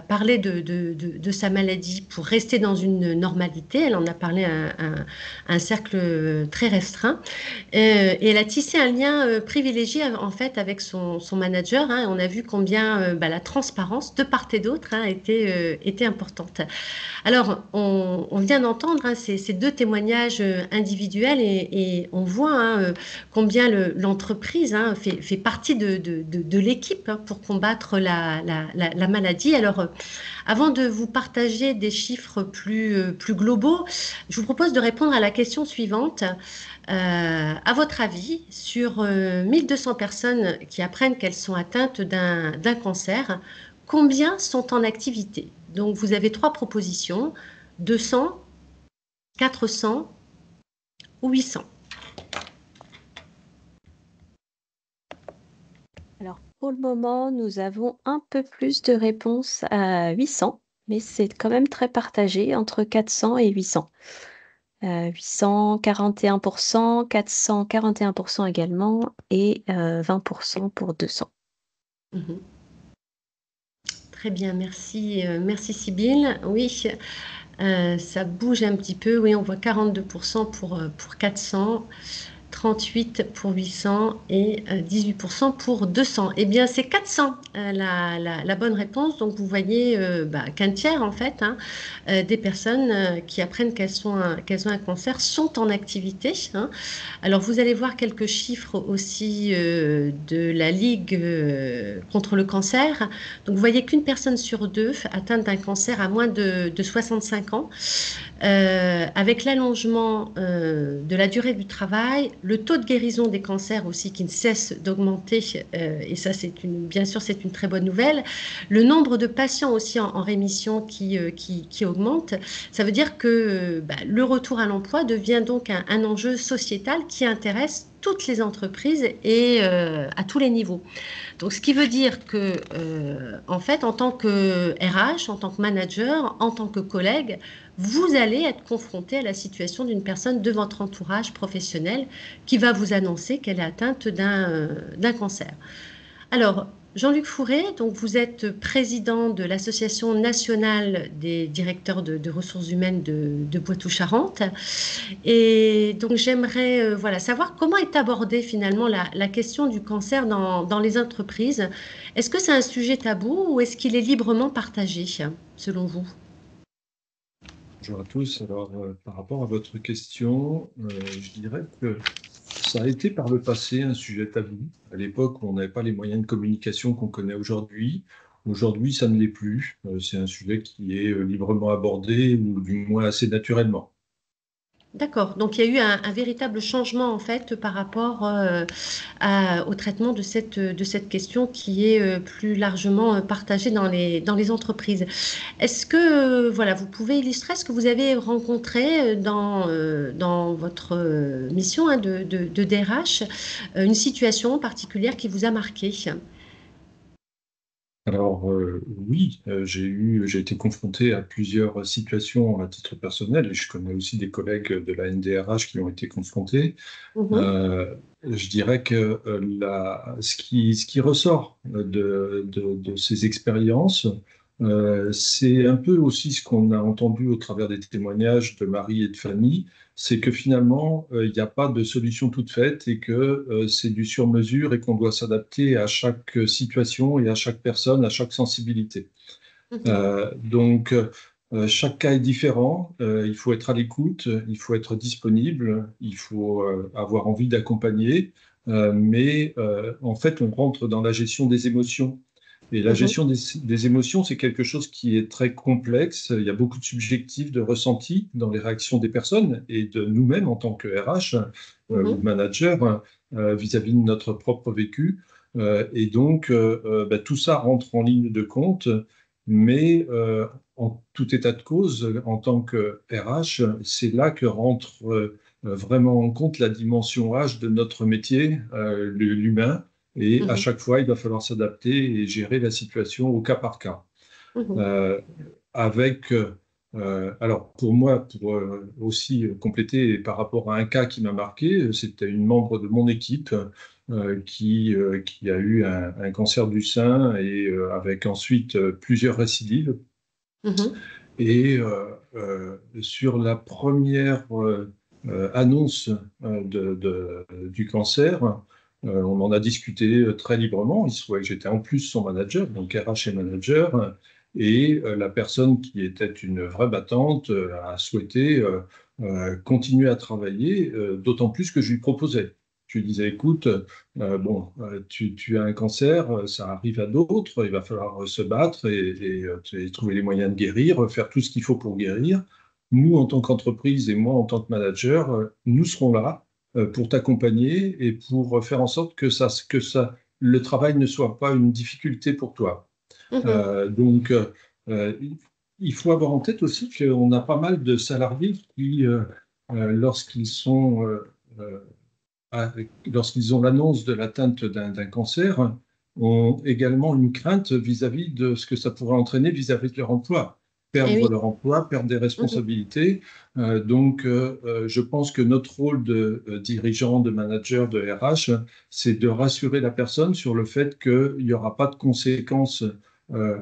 parler de sa maladie pour rester dans une normalité. Elle en a parlé à un cercle très restreint. Et elle a tissé un lien privilégié en fait avec son manager, hein. On a vu combien la transparence de part et d'autre, hein, était importante. Alors, on vient d'entendre, hein, ces deux témoignages individuels et on voit, hein, combien l'entreprise, hein, fait partie de l'équipe, hein, pour combattre la maladie. Alors, avant de vous partager des chiffres plus globaux, je vous propose de répondre à la question suivante. À votre avis, sur 1200 personnes qui apprennent qu'elles sont atteintes d'un cancer, combien sont en activité? Donc, vous avez 3 propositions, 200, 400 ou 800. Alors, pour le moment, nous avons un peu plus de réponses à 800, mais c'est quand même très partagé entre 400 et 800. 800, 41%, 400, 41% également, et 20% pour 200. Mhm. Très bien, merci, merci Sybille. Oui, ça bouge un petit peu. Oui, on voit 42% pour 400, 38 pour 800 et 18% pour 200. Eh bien, c'est 400 la bonne réponse. Donc, vous voyez qu'un tiers, en fait, hein, des personnes qui apprennent qu'elles ont un cancer sont en activité, hein. Alors, vous allez voir quelques chiffres aussi de la Ligue contre le cancer. Donc, vous voyez qu'une personne sur 2 atteinte d'un cancer à moins de 65 ans. Avec l'allongement de la durée du travail, le taux de guérison des cancers aussi qui ne cesse d'augmenter, et ça bien sûr c'est une très bonne nouvelle, le nombre de patients aussi en rémission qui augmente, ça veut dire que le retour à l'emploi devient donc un enjeu sociétal qui intéresse toutes les entreprises et à tous les niveaux. Donc, ce qui veut dire que, en fait, en tant que RH, en tant que manager, en tant que collègue, vous allez être confronté à la situation d'une personne de votre entourage professionnel qui va vous annoncer qu'elle est atteinte d'un cancer. Alors, Jean-Luc Fourré, donc vous êtes président de l'Association nationale des directeurs de ressources humaines de Poitou-Charentes. Et donc, j'aimerais savoir comment est abordée finalement la question du cancer dans les entreprises. Est-ce que c'est un sujet tabou ou est-ce qu'il est librement partagé, selon vous? Bonjour à tous. Alors, par rapport à votre question, je dirais que ça a été par le passé un sujet tabou. À l'époque, on n'avait pas les moyens de communication qu'on connaît aujourd'hui. Aujourd'hui, ça ne l'est plus. C'est un sujet qui est librement abordé, ou du moins assez naturellement. D'accord. Donc, il y a eu un véritable changement, en fait, par rapport au traitement de cette question qui est plus largement partagée dans les entreprises. Est-ce que, vous pouvez illustrer ce que vous avez rencontré dans votre mission, hein, de DRH, une situation particulière qui vous a marqué? Alors, oui, j'ai été confronté à plusieurs situations à titre personnel, et je connais aussi des collègues de la NDRH qui ont été confrontés. Mhm. Je dirais que ce qui ressort de ces expériences, c'est un peu aussi ce qu'on a entendu au travers des témoignages de Marie et de Fanny, c'est que finalement, il n'y a pas de solution toute faite et que c'est du sur-mesure et qu'on doit s'adapter à chaque situation et à chaque personne, à chaque sensibilité. Mhm. Donc, chaque cas est différent. Il faut être à l'écoute, il faut être disponible, il faut avoir envie d'accompagner. Mais en fait, on rentre dans la gestion des émotions. Et la Mhm. gestion des émotions, c'est quelque chose qui est très complexe. Il y a beaucoup de subjectifs, de ressentis dans les réactions des personnes et de nous-mêmes en tant que RH ou Mhm. manager vis-à-vis de notre propre vécu. Et donc, tout ça rentre en ligne de compte. Mais en tout état de cause, en tant que RH, c'est là que rentre vraiment en compte la dimension H de notre métier, l'humain. Et à Mhm. chaque fois, il va falloir s'adapter et gérer la situation au cas par cas. Mhm. Euh, avec Alors pour moi, pour aussi compléter par rapport à un cas qui m'a marqué, c'était une membre de mon équipe qui a eu un cancer du sein et avec ensuite plusieurs récidives. Mhm. Et sur la première annonce du cancer, on en a discuté très librement. Il se voit que j'étais en plus son manager, donc RH et manager, et la personne qui était une vraie battante a souhaité continuer à travailler, d'autant plus que je lui proposais. Je lui disais, écoute, tu as un cancer, ça arrive à d'autres, il va falloir se battre et trouver les moyens de guérir, faire tout ce qu'il faut pour guérir. Nous, en tant qu'entreprise et moi, en tant que manager, nous serons là pour t'accompagner et pour faire en sorte que le travail ne soit pas une difficulté pour toi. Mhm. Donc, il faut avoir en tête aussi qu'on a pas mal de salariés qui, lorsqu'ils sont lorsqu'ils ont l'annonce de l'atteinte d'un cancer, ont également une crainte vis-à-vis de ce que ça pourrait entraîner vis-à-vis de leur emploi. Eh Perdre oui. leur emploi, perdre des Mhm. responsabilités. Je pense que notre rôle de dirigeant, de manager, de RH, c'est de rassurer la personne sur le fait qu'il n'y aura pas de conséquences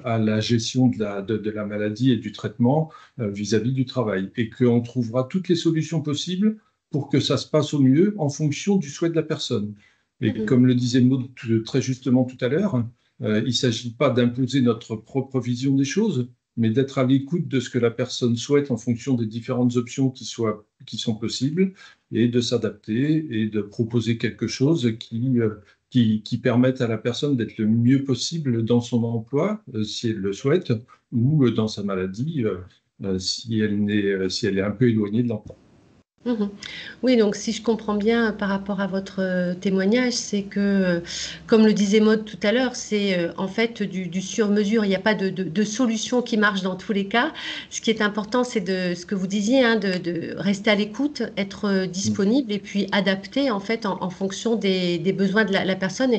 à la gestion de la maladie et du traitement vis-à-vis du travail et qu'on trouvera toutes les solutions possibles pour que ça se passe au mieux en fonction du souhait de la personne. Et Mhm. comme le disait Maud très justement tout à l'heure, il ne s'agit pas d'imposer notre propre vision des choses, mais d'être à l'écoute de ce que la personne souhaite en fonction des différentes options qui sont possibles et de s'adapter et de proposer quelque chose qui permette à la personne d'être le mieux possible dans son emploi, si elle le souhaite, ou dans sa maladie, si elle est un peu éloignée de l'emploi. Mhm. Oui, donc si je comprends bien par rapport à votre témoignage, c'est que, comme le disait Maud tout à l'heure, c'est en fait du sur-mesure. Il n'y a pas de solution qui marche dans tous les cas. Ce qui est important, c'est de ce que vous disiez, hein, de rester à l'écoute, être disponible et puis adapter en fait en fonction des besoins de la personne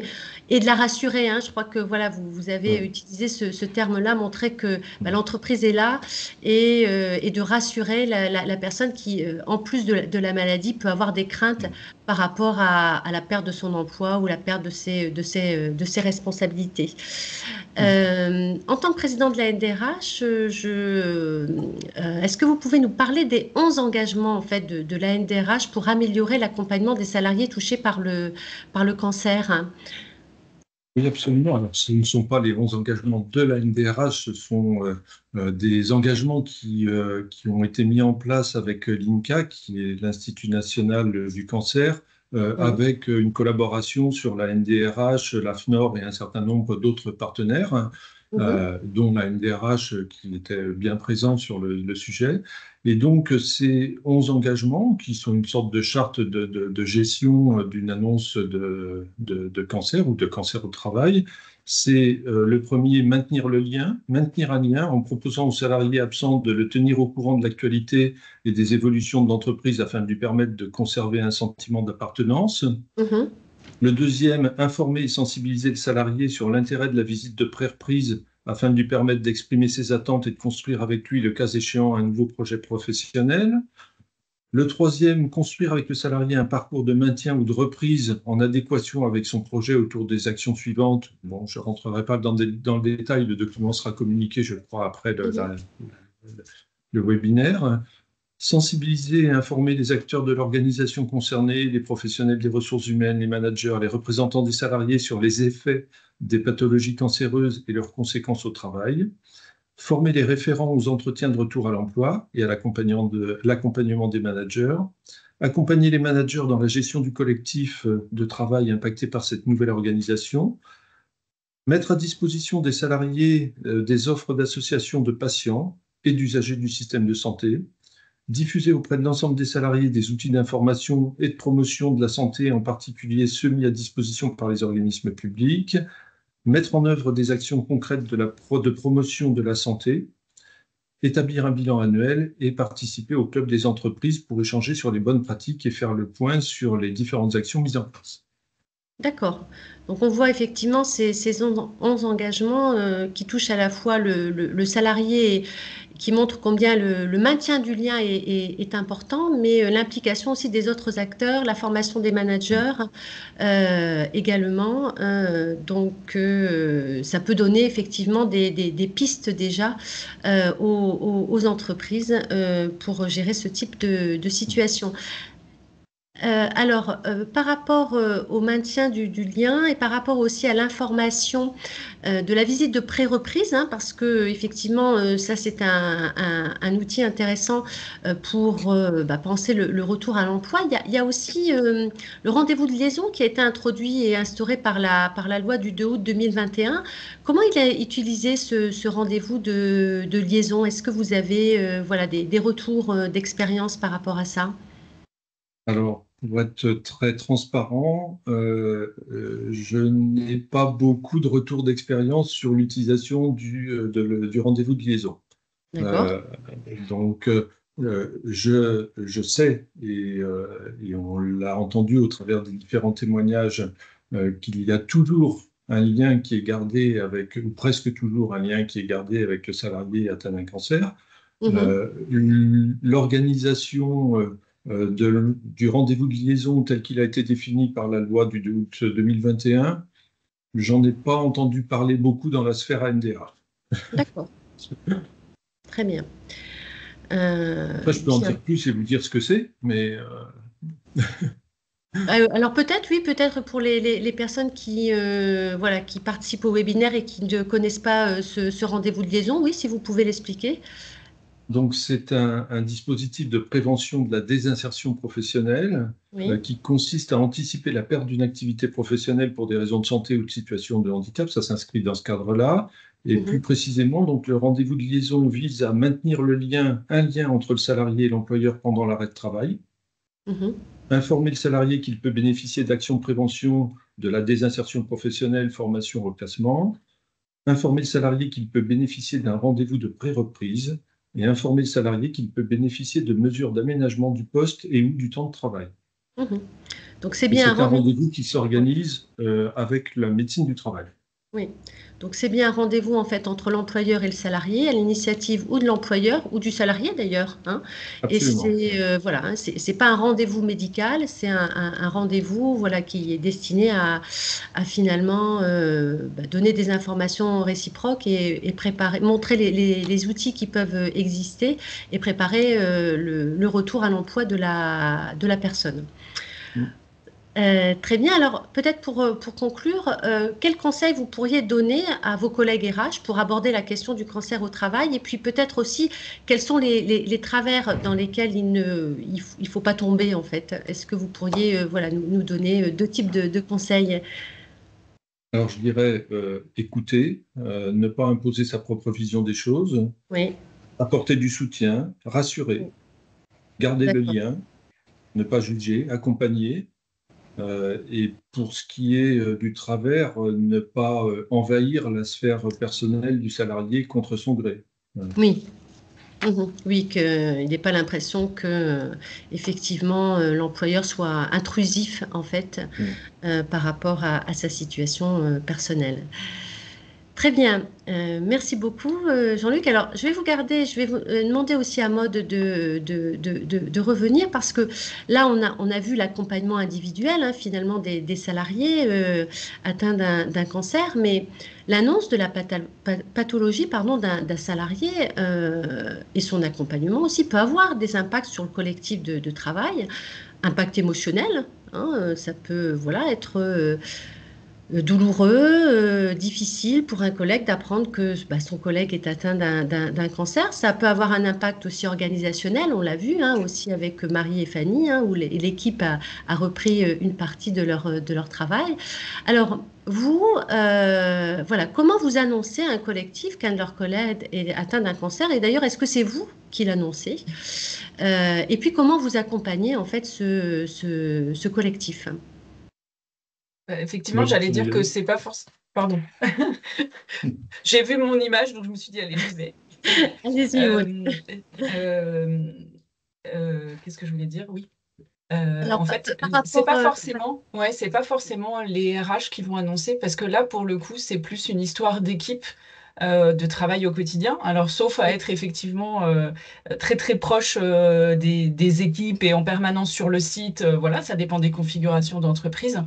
et de la rassurer, hein. Je crois que voilà, vous avez Ouais. utilisé ce terme-là, montrer que bah, l'entreprise est là et de rassurer la personne qui, en plus de la maladie, peut avoir des craintes par rapport à la perte de son emploi ou la perte de ses responsabilités. En tant que président de la NDRH, est-ce que vous pouvez nous parler des 11 engagements en fait, de la NDRH pour améliorer l'accompagnement des salariés touchés par le cancer, hein? Oui, absolument. Alors, ce ne sont pas les 11 engagements de la NDRH, ce sont des engagements qui ont été mis en place avec l'INCA, qui est l'Institut national du cancer, Mhm. avec une collaboration sur la NDRH, l'AFNOR et un certain nombre d'autres partenaires, Mhm. dont la NDRH qui était bien présent sur le sujet. Et donc, ces 11 engagements, qui sont une sorte de charte de gestion d'une annonce de cancer ou de cancer au travail, c'est le premier, maintenir un lien en proposant aux salariés absents de le tenir au courant de l'actualité et des évolutions de l'entreprise afin de lui permettre de conserver un sentiment d'appartenance. Mhm. Le deuxième, informer et sensibiliser le salarié sur l'intérêt de la visite de pré-reprise afin de lui permettre d'exprimer ses attentes et de construire avec lui, le cas échéant, un nouveau projet professionnel. Le troisième, construire avec le salarié un parcours de maintien ou de reprise en adéquation avec son projet autour des actions suivantes. Bon, je ne rentrerai pas dans le détail, le document sera communiqué, je crois, après Mhm. le webinaire. Sensibiliser et informer les acteurs de l'organisation concernée, les professionnels des ressources humaines, les managers, les représentants des salariés sur les effets des pathologies cancéreuses et leurs conséquences au travail. Former les référents aux entretiens de retour à l'emploi et à l'accompagnement des managers. Accompagner les managers dans la gestion du collectif de travail impacté par cette nouvelle organisation. Mettre à disposition des salariés des offres d'associations de patients et d'usagers du système de santé. Diffuser auprès de l'ensemble des salariés des outils d'information et de promotion de la santé, en particulier ceux mis à disposition par les organismes publics. Mettre en œuvre des actions concrètes de promotion de la santé. Établir un bilan annuel et participer au club des entreprises pour échanger sur les bonnes pratiques et faire le point sur les différentes actions mises en place. D'accord. Donc on voit effectivement ces 11 engagements qui touchent à la fois le salarié, et qui montrent combien le maintien du lien est important, mais l'implication aussi des autres acteurs, la formation des managers également. Donc ça peut donner effectivement des pistes déjà aux entreprises pour gérer ce type de situation. Alors, par rapport au maintien du lien et par rapport aussi à l'information de la visite de pré-reprise, hein, parce que effectivement, ça c'est un outil intéressant pour penser le retour à l'emploi. Il y a aussi le rendez-vous de liaison qui a été introduit et instauré par la loi du 2 août 2021. Comment il a utilisé ce rendez-vous de liaison? Est-ce que vous avez voilà, des retours d'expérience par rapport à ça? Alors, pour être très transparent, je n'ai pas beaucoup de retours d'expérience sur l'utilisation du rendez-vous de liaison. D'accord. Donc, je sais, et on l'a entendu au travers des différents témoignages, qu'il y a toujours un lien qui est gardé avec, ou presque toujours un lien qui est gardé avec le salarié atteint d'un cancer. Mhm. L'organisation du rendez-vous de liaison tel qu'il a été défini par la loi du 2 août 2021, j'en ai pas entendu parler beaucoup dans la sphère AMDA. D'accord. Très bien. Après, je peux en Bien. dire plus et vous dire ce que c'est, mais Alors peut-être, oui, peut-être pour les personnes qui, voilà, qui participent au webinaire et qui ne connaissent pas ce rendez-vous de liaison, oui, si vous pouvez l'expliquer. donc c'est un dispositif de prévention de la désinsertion professionnelle Oui. qui consiste à anticiper la perte d'une activité professionnelle pour des raisons de santé ou de situation de handicap. Ça s'inscrit dans ce cadre-là. Et plus Mhm. précisément, donc, le rendez-vous de liaison vise à maintenir un lien entre le salarié et l'employeur pendant l'arrêt de travail, Mhm. informer le salarié qu'il peut bénéficier d'actions de prévention de la désinsertion professionnelle, formation, reclassement, informer le salarié qu'il peut bénéficier d'un rendez-vous de pré-reprise et informer le salarié qu'il peut bénéficier de mesures d'aménagement du poste et ou du temps de travail. Mhm. Donc c'est Et bien un c'est un rendez-vous. rendez-vous qui s'organise avec la médecine du travail. Oui. Donc c'est bien un rendez-vous en fait entre l'employeur et le salarié, à l'initiative ou de l'employeur ou du salarié d'ailleurs, hein. Et Absolument. c'est voilà, hein, c'est pas un rendez-vous médical, c'est un rendez-vous voilà qui est destiné à finalement donner des informations réciproques et préparer, montrer les outils qui peuvent exister et préparer le retour à l'emploi de la personne. Mm. Très bien. Alors, peut-être pour conclure, quels conseils vous pourriez donner à vos collègues RH pour aborder la question du cancer au travail? Et puis peut-être aussi, quels sont les travers dans lesquels il faut pas tomber, en fait? Est-ce que vous pourriez voilà, nous donner deux types de conseils? Alors je dirais écouter, ne pas imposer sa propre vision des choses, Oui, apporter du soutien, rassurer, oui, garder le d'accord. lien, ne pas juger, accompagner. Et pour ce qui est du travers, ne pas envahir la sphère personnelle du salarié contre son gré. Voilà. Oui. Mhm. Oui, qu'il n'ait pas l'impression que, effectivement, l'employeur soit intrusif, en fait, Mm. par rapport à sa situation personnelle. Très bien, merci beaucoup Jean-Luc. Alors, je vais vous garder, je vais vous demander aussi à Maud de revenir parce que là, on a vu l'accompagnement individuel hein, finalement des salariés atteints d'un cancer, mais l'annonce de la pathologie pardon, d'un salarié et son accompagnement aussi peut avoir des impacts sur le collectif de travail, impact émotionnel. Hein, ça peut voilà, être douloureux, difficile pour un collègue d'apprendre que bah, son collègue est atteint d'un cancer. Ça peut avoir un impact aussi organisationnel, on l'a vu hein, aussi avec Marie et Fanny, hein, où l'équipe a repris une partie de leur travail. Alors, vous, voilà, comment vous annoncez à un collectif qu'un de leurs collègues est atteint d'un cancer? Et d'ailleurs, est-ce que c'est vous qui l'annoncez? Et puis, comment vous accompagnez en fait ce collectif? Effectivement, Moi, je j'allais dire que dirais, c'est pas forcément. Pardon. J'ai vu mon image, donc je me suis dit, allez, j'y vais. Allez-y, Maud. Euh, Qu'est-ce que je voulais dire? Oui. Alors, En fait, par c'est rapport, pas forcément, ouais, c'est pas forcément les RH qui vont annoncer, parce que là, pour le coup, c'est plus une histoire d'équipe, de travail au quotidien. Alors, sauf à être effectivement très très proche des équipes et en permanence sur le site, voilà, ça dépend des configurations d'entreprise.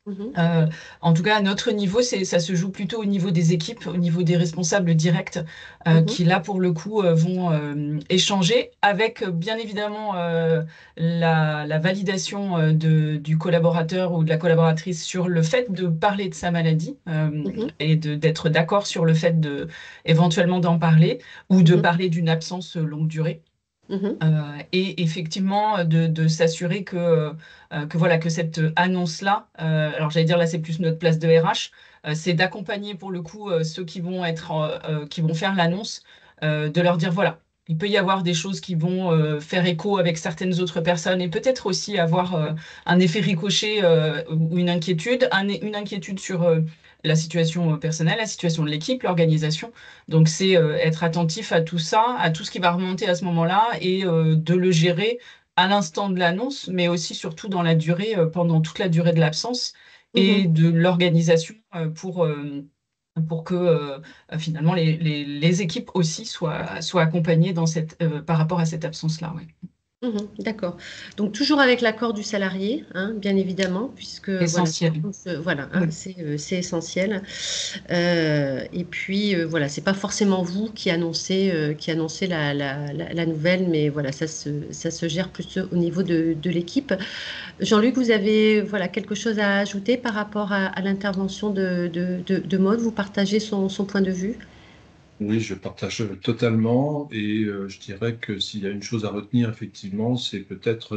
Mhm, Euh, En tout cas, à notre niveau, ça se joue plutôt au niveau des équipes, au niveau des responsables directs, mhm, qui là, pour le coup, vont échanger avec, bien évidemment, la validation du collaborateur ou de la collaboratrice sur le fait de parler de sa maladie, mhm, et d'être d'accord sur le fait éventuellement d'en parler ou de mhm, parler d'une absence longue durée. mhm, Et effectivement, de s'assurer que voilà, que cette annonce-là, alors j'allais dire là, c'est plus notre place de RH, c'est d'accompagner pour le coup ceux qui vont qui vont faire l'annonce, de leur dire voilà, il peut y avoir des choses qui vont faire écho avec certaines autres personnes et peut-être aussi avoir un effet ricochet ou une inquiétude, une inquiétude sur la situation personnelle, la situation de l'équipe, l'organisation. Donc, c'est être attentif à tout ça, à tout ce qui va remonter à ce moment-là et de le gérer à l'instant de l'annonce, mais aussi surtout dans la durée, pendant toute la durée de l'absence et mhm. de l'organisation pour que finalement les équipes aussi soient accompagnées par rapport à cette absence-là. Ouais. Mhm, d'accord. Donc toujours avec l'accord du salarié, hein, bien évidemment, puisque voilà, Essentiel. voilà, hein, Oui. c'est essentiel. Et puis voilà, c'est pas forcément vous qui annoncez la nouvelle, mais voilà, ça se gère plus au niveau de l'équipe. Jean-Luc, vous avez voilà quelque chose à ajouter par rapport à l'intervention de Maud? Vous partagez son point de vue? Oui, je partage totalement et je dirais que s'il y a une chose à retenir, effectivement, c'est peut-être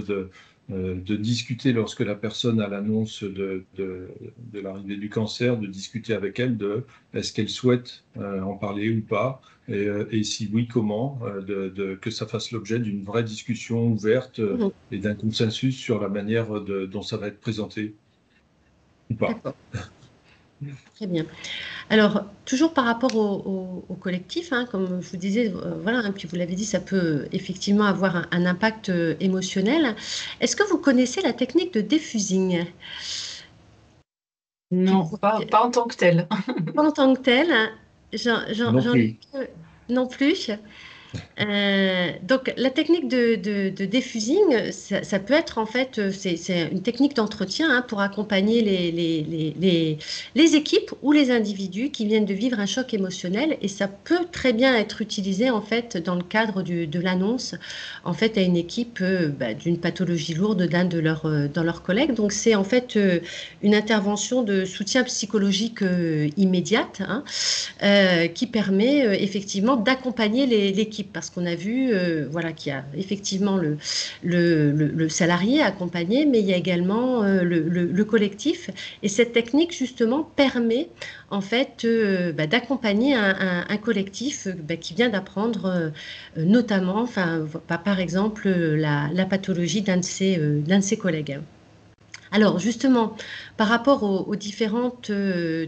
de discuter lorsque la personne a l'annonce de l'arrivée du cancer, de discuter avec elle de est-ce qu'elle souhaite en parler ou pas, et si oui, comment, que ça fasse l'objet d'une vraie discussion ouverte Mhm, et d'un consensus sur la manière dont ça va être présenté ou pas. d'accord, très bien. Alors, toujours par rapport au collectif, hein, comme je vous disais, voilà, hein, puis vous l'avez dit, ça peut effectivement avoir un impact émotionnel. Est-ce que vous connaissez la technique de diffusing? Qui Non, pas en tant que tel. en tant que telle, hein, Non j'en ai plus. non plus. Donc, la technique de diffusing, ça peut être en fait, c'est une technique d'entretien hein, pour accompagner les équipes ou les individus qui viennent de vivre un choc émotionnel. Et ça peut très bien être utilisé en fait dans le cadre de l'annonce en fait à une équipe d'une pathologie lourde d'un dans leurs collègues. Donc, c'est en fait une intervention de soutien psychologique immédiate. Hein, qui permet effectivement d'accompagner l'équipe parce qu'on a vu voilà, qu'il y a effectivement le salarié accompagné, mais il y a également le collectif. Et cette technique, justement, permet en fait d'accompagner un collectif qui vient d'apprendre notamment, enfin, par exemple, la pathologie d'un de ses collègues. Alors justement, par rapport aux différentes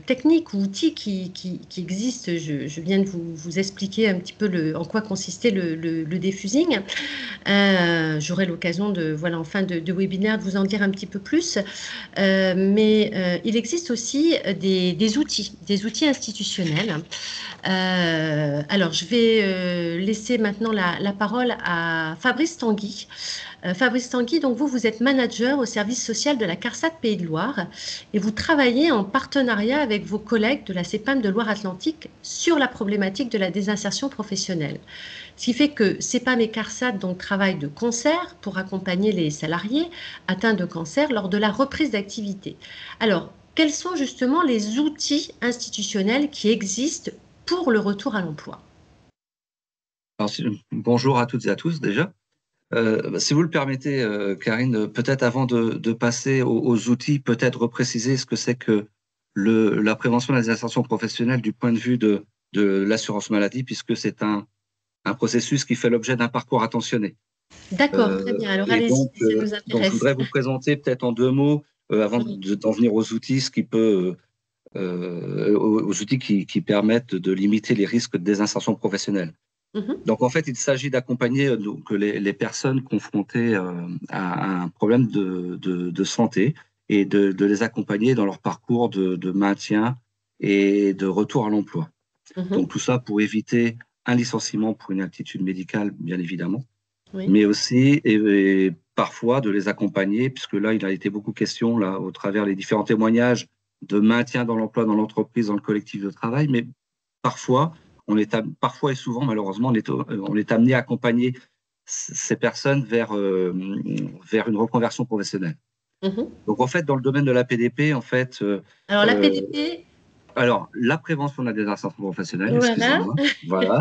techniques ou outils qui existent, je viens de vous expliquer un petit peu en quoi consistait le diffusing. J'aurai l'occasion voilà, en fin de webinaire de vous en dire un petit peu plus. Mais il existe aussi des outils institutionnels. Alors, je vais laisser maintenant la parole à Fabrice Tanguy. Fabrice Tanguy, donc vous êtes manager au service social de la CARSAT Pays de Loire et vous travaillez en partenariat avec vos collègues de la CEPAM de Loire-Atlantique sur la problématique de la désinsertion professionnelle. Ce qui fait que CEPAM et CARSAT donc, travaillent de concert pour accompagner les salariés atteints de cancer lors de la reprise d'activité. Alors, quels sont justement les outils institutionnels qui existent pour le retour à l'emploi? Alors, bonjour à toutes et à tous déjà. Si vous le permettez, Karine, peut-être avant de passer aux outils, peut-être repréciser ce que c'est que la prévention de la désinsertion professionnelle du point de vue de l'assurance maladie, puisque c'est un processus qui fait l'objet d'un parcours attentionné. D'accord, très bien. Alors Et allez-y, donc, ça nous je intéresse. voudrais vous présenter peut-être en deux mots, avant Oui. d'en venir aux outils, ce qui peut, aux outils qui permettent de limiter les risques de désinsertion professionnelle. Mhm. Donc, en fait, il s'agit d'accompagner donc, les personnes confrontées à un problème de santé et de les accompagner dans leur parcours de maintien et de retour à l'emploi. Mhm. Donc, tout ça pour éviter un licenciement pour une aptitude médicale, bien évidemment, Oui. mais aussi et parfois de les accompagner, puisque là, il a été beaucoup question, là, au travers des différents témoignages, de maintien dans l'emploi, dans l'entreprise, dans le collectif de travail, mais parfois, parfois et souvent, malheureusement, on est amené à accompagner ces personnes vers une reconversion professionnelle. Mhm. Donc, en fait, dans le domaine de la PDP, en fait, Alors, la PDP, alors, la prévention de la désinsertion professionnelle, voilà. excusez-moi, voilà.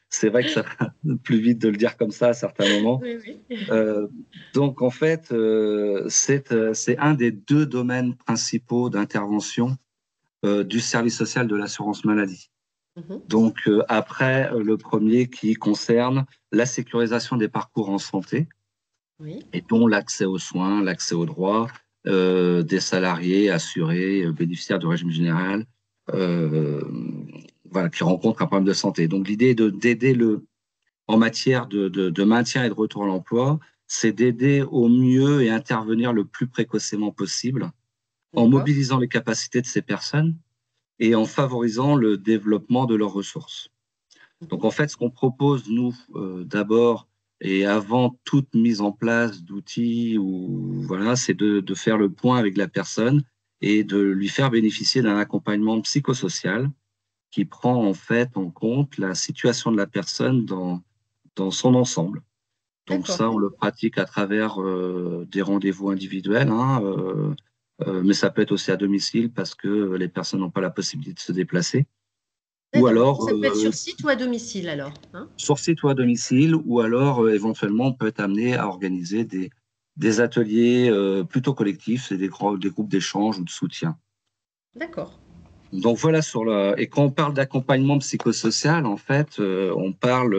C'est vrai que ça va plus vite de le dire comme ça à certains moments. Oui, oui. Donc, en fait, c'est un des 2 domaines principaux d'intervention du service social de l'assurance maladie. Mhm. Donc, après, le premier qui concerne la sécurisation des parcours en santé, Oui. et dont l'accès aux soins, l'accès aux droits des salariés assurés, bénéficiaires du régime général, voilà, qui rencontrent un problème de santé. Donc, l'idée est d'aider en matière de maintien et de retour à l'emploi, c'est d'aider au mieux et intervenir le plus précocement possible en mobilisant les capacités de ces personnes et en favorisant le développement de leurs ressources. Donc, en fait, ce qu'on propose, nous, d'abord et avant toute mise en place d'outils, voilà, c'est de faire le point avec la personne et de lui faire bénéficier d'un accompagnement psychosocial qui prend en fait en compte la situation de la personne dans son ensemble. Donc D'accord. ça, on le pratique à travers des rendez-vous individuels, hein, mais ça peut être aussi à domicile parce que les personnes n'ont pas la possibilité de se déplacer. Ou D'accord. alors Ça peut être sur site ou à domicile alors, hein? sur site ou à domicile, ou alors éventuellement on peut être amené à organiser des ateliers plutôt collectifs, c'est des groupes d'échange ou de soutien. D'accord. Donc voilà, et quand on parle d'accompagnement psychosocial, en fait, on parle,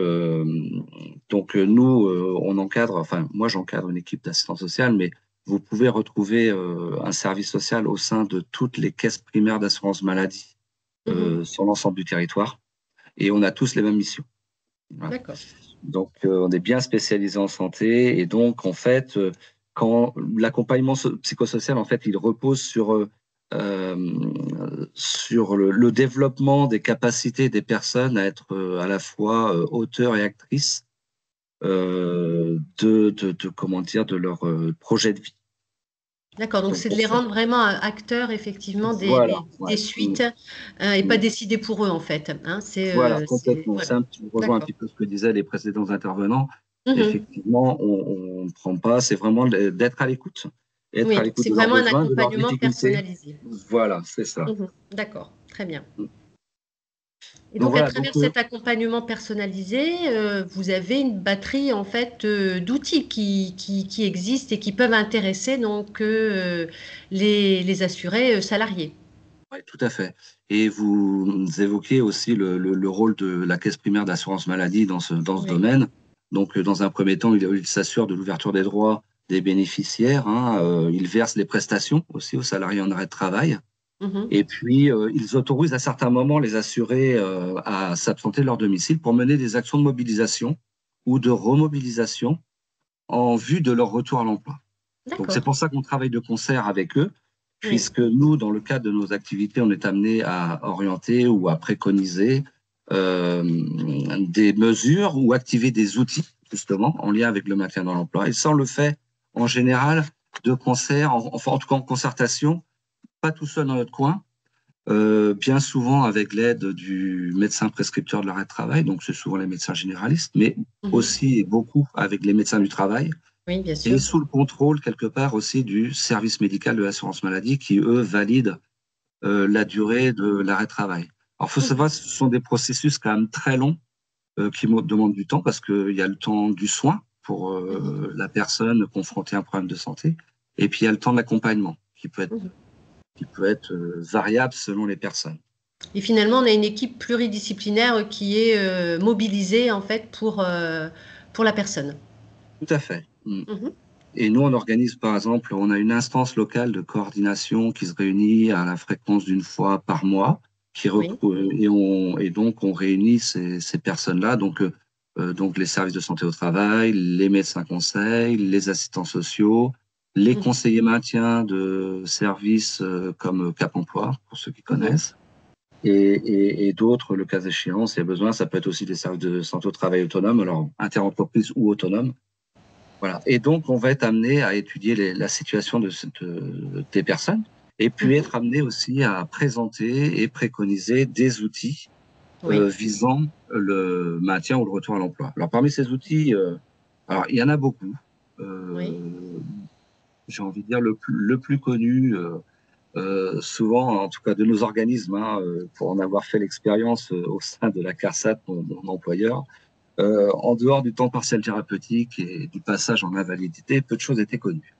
nous, on encadre, enfin moi j'encadre une équipe d'assistance sociale, mais vous pouvez retrouver un service social au sein de toutes les caisses primaires d'assurance maladie sur l'ensemble du territoire, et on a tous les mêmes missions. Voilà. D'accord. Donc on est bien spécialisé en santé, et donc en fait, quand l'accompagnement psychosocial, en fait, il repose sur le développement des capacités des personnes à être à la fois auteurs et actrices comment dire, de leur projet de vie. D'accord, donc c'est de les rendre vraiment acteurs effectivement Voilà, des suites et pas décider pour eux en fait, hein. Voilà, complètement. Voilà. Je rejoins un petit peu ce que disaient les précédents intervenants. Mhm. Effectivement, on ne prend pas, c'est vraiment d'être à l'écoute. Être à Oui, l'écoute c'est de leurs vraiment un besoins, de leurs accompagnement difficultés. personnalisé. Voilà, c'est ça. D'accord, très bien. Et Donc donc, à voilà, travers cet accompagnement personnalisé, vous avez une batterie en fait d'outils qui existent et qui peuvent intéresser donc les assurés salariés. oui, tout à fait. Et vous évoquez aussi le rôle de la caisse primaire d'assurance maladie dans ce Oui. domaine. Donc, dans un premier temps, il s'assure de l'ouverture des droits des bénéficiaires, hein, il verse les prestations aussi aux salariés en arrêt de travail. Et puis, ils autorisent à certains moments les assurés à s'absenter de leur domicile pour mener des actions de mobilisation ou de remobilisation en vue de leur retour à l'emploi. Donc, c'est D'accord. pour ça qu'on travaille de concert avec eux, Oui. puisque nous, dans le cadre de nos activités, on est amené à orienter ou à préconiser des mesures ou activer des outils, justement, en lien avec le maintien dans l'emploi. Et ça, on le fait en général de concert, enfin, en tout cas en concertation, pas tout seul dans notre coin, bien souvent avec l'aide du médecin prescripteur de l'arrêt de travail, donc c'est souvent les médecins généralistes, mais aussi et beaucoup avec les médecins du travail. Oui, bien sûr. Et sous le contrôle, quelque part, aussi du service médical de l'assurance maladie qui, eux, valident la durée de l'arrêt de travail. Alors, il faut savoir que ce sont des processus quand même très longs qui demandent du temps parce qu'il y a le temps du soin pour la personne confrontée à un problème de santé, et puis il y a le temps de l'accompagnement qui peut être variable selon les personnes. Et finalement, on a une équipe pluridisciplinaire qui est mobilisée en fait pour la personne. Tout à fait. Et nous, on organise, par exemple, on a une instance locale de coordination qui se réunit à la fréquence d'une fois par mois et donc on réunit ces personnes-là, donc les services de santé au travail, les médecins conseils, les assistants sociaux, les conseillers maintien de services comme Cap Emploi, pour ceux qui connaissent, et d'autres, le cas échéant, s'il y a besoin. Ça peut être aussi des services de santé au travail autonomes, alors interentreprise ou autonome. Voilà. Et donc, on va être amené à étudier la situation des personnes, et puis être amené aussi à présenter et préconiser des outils visant le maintien ou le retour à l'emploi. Alors, parmi ces outils, alors, il y en a beaucoup. J'ai envie de dire le plus connu, souvent, en tout cas de nos organismes, pour en avoir fait l'expérience au sein de la CARSAT, mon employeur, en dehors du temps partiel thérapeutique et du passage en invalidité, peu de choses étaient connues.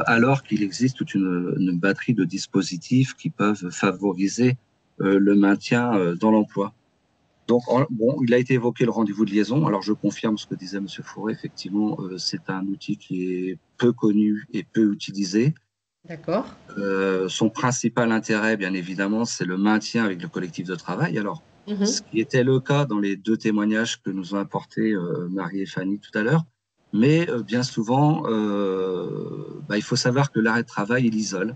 Alors qu'il existe toute une batterie de dispositifs qui peuvent favoriser le maintien dans l'emploi. Donc, il a été évoqué le rendez-vous de liaison. Alors, je confirme ce que disait M. Fauré. Effectivement, c'est un outil qui est peu connu et peu utilisé. D'accord. Son principal intérêt, bien évidemment, c'est le maintien avec le collectif de travail. Alors, ce qui était le cas dans les 2 témoignages que nous ont apportés Marie et Fanny tout à l'heure. Mais bien souvent, il faut savoir que l'arrêt de travail, il isole.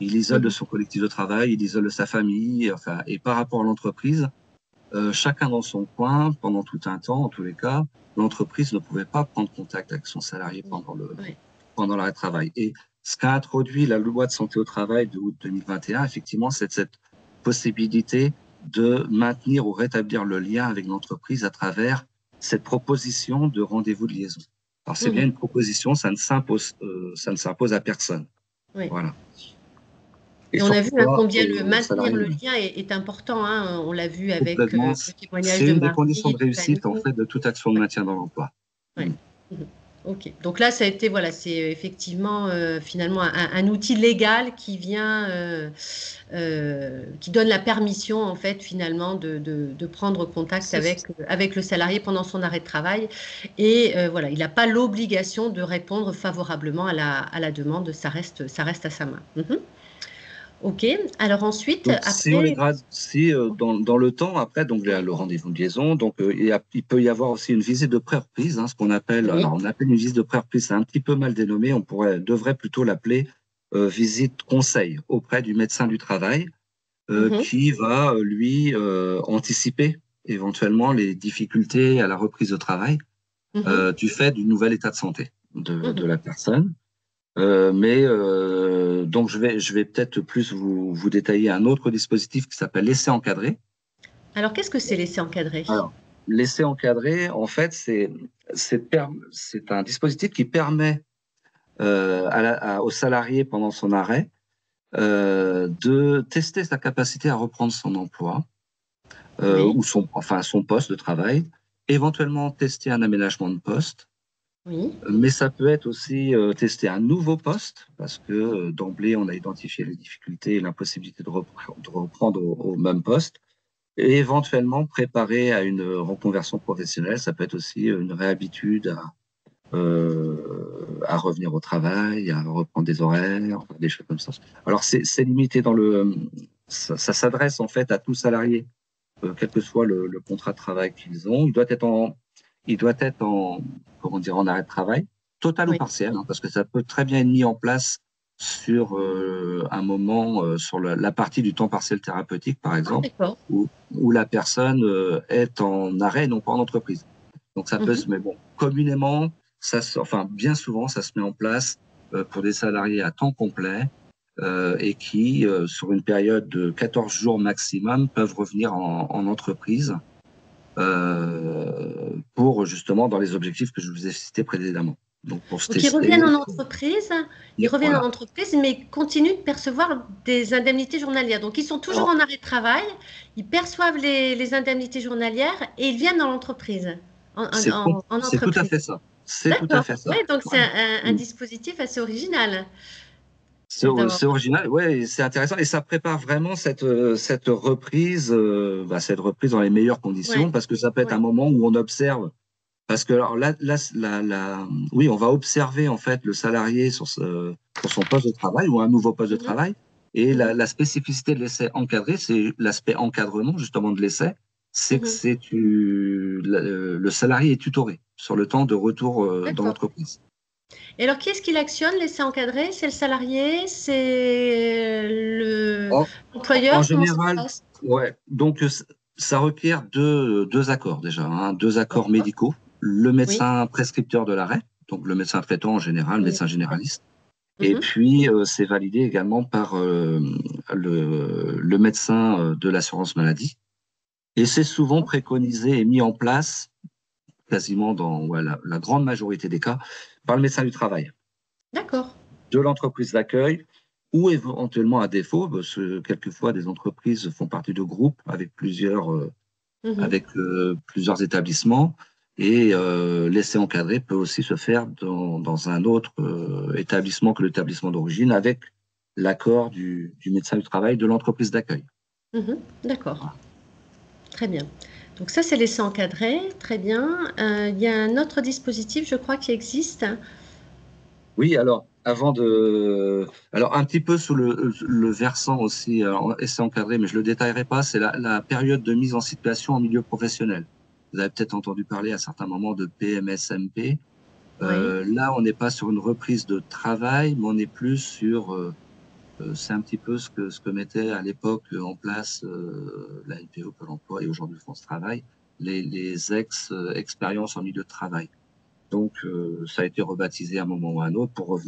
Il isole de son collectif de travail, il isole de sa famille. Et par rapport à l'entreprise, chacun dans son coin, pendant tout un temps, en tous les cas, l'entreprise ne pouvait pas prendre contact avec son salarié pendant l'arrêt de travail. Et ce qu'a introduit la loi de santé au travail de août 2021, effectivement, c'est cette possibilité de maintenir ou rétablir le lien avec l'entreprise à travers cette proposition de rendez-vous de liaison. Alors, c'est bien une proposition, ça ne s'impose à personne. Voilà. Et on a vu combien maintenir le lien est important. On l'a vu avec le témoignage de Marie. C'est une des conditions de réussite, en fait, de toute action de maintien dans l'emploi. Ok. Donc là, ça a été, c'est effectivement finalement un outil légal qui vient, qui donne la permission en fait finalement de prendre contact avec le salarié pendant son arrêt de travail. Et il n'a pas l'obligation de répondre favorablement à la demande. Ça reste à sa main. Ok. Alors ensuite, donc, après, dans le temps, après, donc le rendez-vous de liaison, donc il peut y avoir aussi une visite de pré-reprise, ce qu'on appelle. Alors on appelle une visite de pré-reprise, c'est un petit peu mal dénommé. On devrait plutôt l'appeler visite conseil auprès du médecin du travail, qui va lui anticiper éventuellement les difficultés à la reprise au travail du fait du nouvel état de santé de la personne. Donc je vais peut-être plus vous détailler un autre dispositif qui s'appelle l'essai encadré. Alors qu'est-ce que c'est l'essai encadré? Alors, l'essai encadré, en fait, c'est un dispositif qui permet aux salariés pendant son arrêt de tester sa capacité à reprendre son emploi ou son poste de travail, éventuellement tester un aménagement de poste. Mais ça peut être aussi tester un nouveau poste, parce que d'emblée, on a identifié les difficultés et l'impossibilité de reprendre au même poste, et éventuellement préparer à une reconversion professionnelle. Ça peut être aussi une réhabitude à revenir au travail, à reprendre des horaires, des choses comme ça. Alors, c'est limité ça s'adresse en fait à tout salarié, quel que soit le contrat de travail qu'ils ont. Il doit être en arrêt de travail, total ou partiel, parce que ça peut très bien être mis en place sur un moment, sur la partie du temps partiel thérapeutique, par exemple, où la personne est en arrêt, non pas en entreprise. Donc ça peut mais bon, communément, bien souvent, ça se met en place pour des salariés à temps complet et qui, sur une période de 14 jours maximum, peuvent revenir en entreprise. Pour justement dans les objectifs que je vous ai cités précédemment. Donc ils reviennent en entreprise, mais continuent de percevoir des indemnités journalières. Donc ils sont toujours en arrêt de travail, ils perçoivent les indemnités journalières et ils viennent dans l'entreprise. C'est tout à fait ça. C'est tout à fait ça. Ouais, donc c'est un dispositif assez original. C'est original, c'est intéressant et ça prépare vraiment cette reprise dans les meilleures conditions, parce que ça peut être un moment où on observe, parce que alors là, on va observer en fait le salarié sur son poste de travail ou un nouveau poste de travail, Et la spécificité de l'essai encadré, c'est l'aspect encadrement justement de l'essai, c'est que le salarié est tutoré sur le temps de retour dans D'accord. l'entreprise. Et alors, qui est-ce qui l'actionne, l'essai encadré? C'est le salarié? C'est En l'employeur? Comment ça se général, passe? ouais. Donc, ça requiert deux accords déjà, hein, deux accords D'accord. médicaux. Le Oui, médecin prescripteur de l'arrêt, donc le médecin traitant en général, le oui. médecin généraliste. Et puis, c'est validé également par le médecin de l'assurance maladie. Et c'est souvent préconisé et mis en place, quasiment dans la grande majorité des cas, par le médecin du travail, D'accord. de l'entreprise d'accueil, ou éventuellement à défaut, parce que quelquefois des entreprises font partie de groupes avec plusieurs établissements, et l'essai encadré peut aussi se faire dans un autre établissement que l'établissement d'origine, avec l'accord du médecin du travail de l'entreprise d'accueil. D'accord. Voilà. Très bien. Donc ça, c'est l'essai encadré. Très bien. Il y a un autre dispositif, je crois, qui existe. Oui, alors, alors un petit peu sous le versant aussi, essai encadré, mais je ne le détaillerai pas, c'est la période de mise en situation en milieu professionnel. Vous avez peut-être entendu parler à certains moments de PMSMP. Oui. Là, on n'est pas sur une reprise de travail, mais on est plus sur, c'est un petit peu ce que mettait à l'époque en place la LPO, Pôle emploi et aujourd'hui France Travail, les expériences en milieu de travail. Donc, ça a été rebaptisé à un moment ou à un autre pour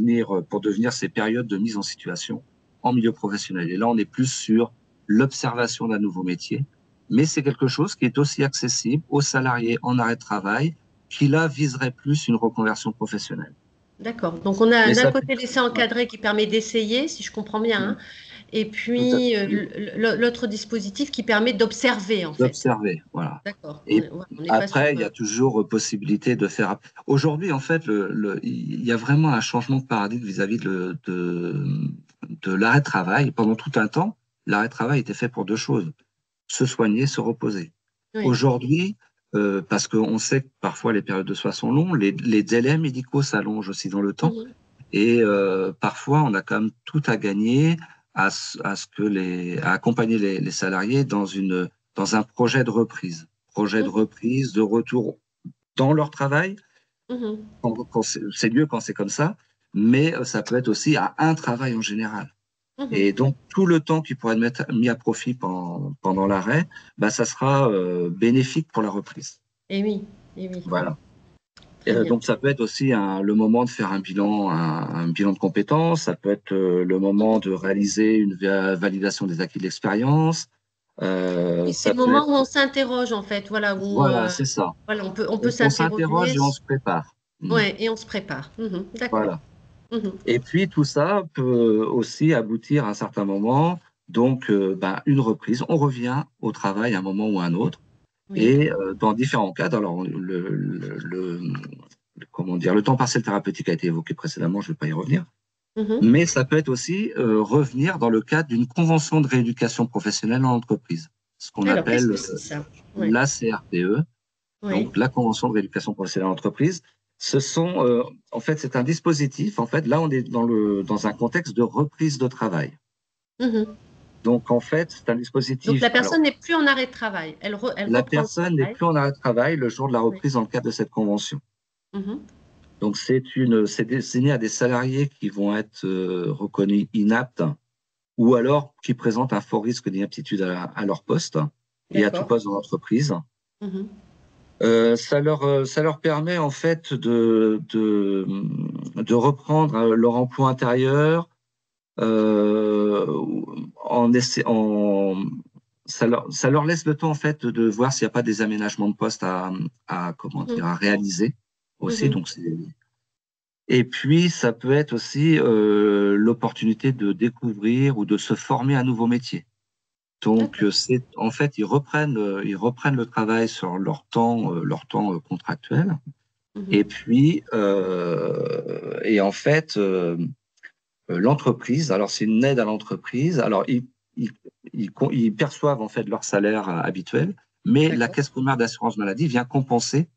devenir ces périodes de mise en situation en milieu professionnel. Et là, on est plus sur l'observation d'un nouveau métier, mais c'est quelque chose qui est aussi accessible aux salariés en arrêt de travail, qui là viserait plus une reconversion professionnelle. D'accord. Donc on a Mais d'un ça, côté l'essai encadré qui permet d'essayer, si je comprends bien, hein, et tout à puis fait, l'autre dispositif qui permet d'observer, en fait. d'observer, voilà. D'accord. Et On n'est pas sur. après, il y a toujours possibilité de faire. Aujourd'hui, en fait, il y a vraiment un changement de paradigme vis-à-vis de l'arrêt de travail. Pendant tout un temps, l'arrêt de travail était fait pour deux choses: se soigner, se reposer. Oui. Aujourd'hui, parce qu'on sait que parfois les périodes de soins sont longues, les délais médicaux s'allongent aussi dans le temps. Et parfois, on a quand même tout à gagner à accompagner les salariés dans un projet de reprise. De retour dans leur travail. C'est mieux quand c'est comme ça, mais ça peut être aussi à un travail en général. Et donc, tout le temps qui pourrait être mis à profit pendant l'arrêt, ça sera bénéfique pour la reprise. Et oui, et oui. Voilà. Très bien. Donc, ça peut être aussi le moment de faire un bilan de compétences, ça peut être le moment de réaliser une validation des acquis de l'expérience. Et c'est Ça le peut moment être... où on s'interroge, en fait, voilà, Voilà, c'est ça. voilà, on peut On s'interroge s'interroger. et on se prépare. Ouais, et on se prépare. D'accord. Voilà. Et puis, tout ça peut aussi aboutir à un certain moment, donc une reprise. On revient au travail à un moment ou à un autre. Oui. Et dans différents cadres, alors comment dire, le temps partiel thérapeutique a été évoqué précédemment, je ne vais pas y revenir. Mais ça peut être aussi revenir dans le cadre d'une convention de rééducation professionnelle en entreprise, ce qu'on Alors, qu'est-ce appelle que c'est ça? la CRPE, Oui. donc la convention de rééducation professionnelle en entreprise. En fait, c'est un dispositif. En fait, là, on est dans un contexte de reprise de travail. Donc, en fait, c'est un dispositif. Donc, la personne n'est plus en arrêt de travail. Elle la reprend personne le n'est travail. plus en arrêt de travail le jour de la reprise dans le cadre de cette convention. Donc, c'est destiné à des salariés qui vont être reconnus inaptes ou alors qui présentent un fort risque d'inaptitude à leur poste et à tout poste dans l'entreprise. Ça leur permet en fait de reprendre leur emploi antérieur ça leur laisse le temps en fait de voir s'il n'y a pas des aménagements de poste à réaliser aussi. Donc et puis ça peut être aussi l'opportunité de découvrir ou de se former à un nouveau métier. Donc en fait ils reprennent le travail sur leur temps contractuel. Et puis et en fait l'entreprise, alors c'est une aide à l'entreprise. Alors ils perçoivent en fait leur salaire habituel, mais la caisse primaire d'assurance maladie vient compenser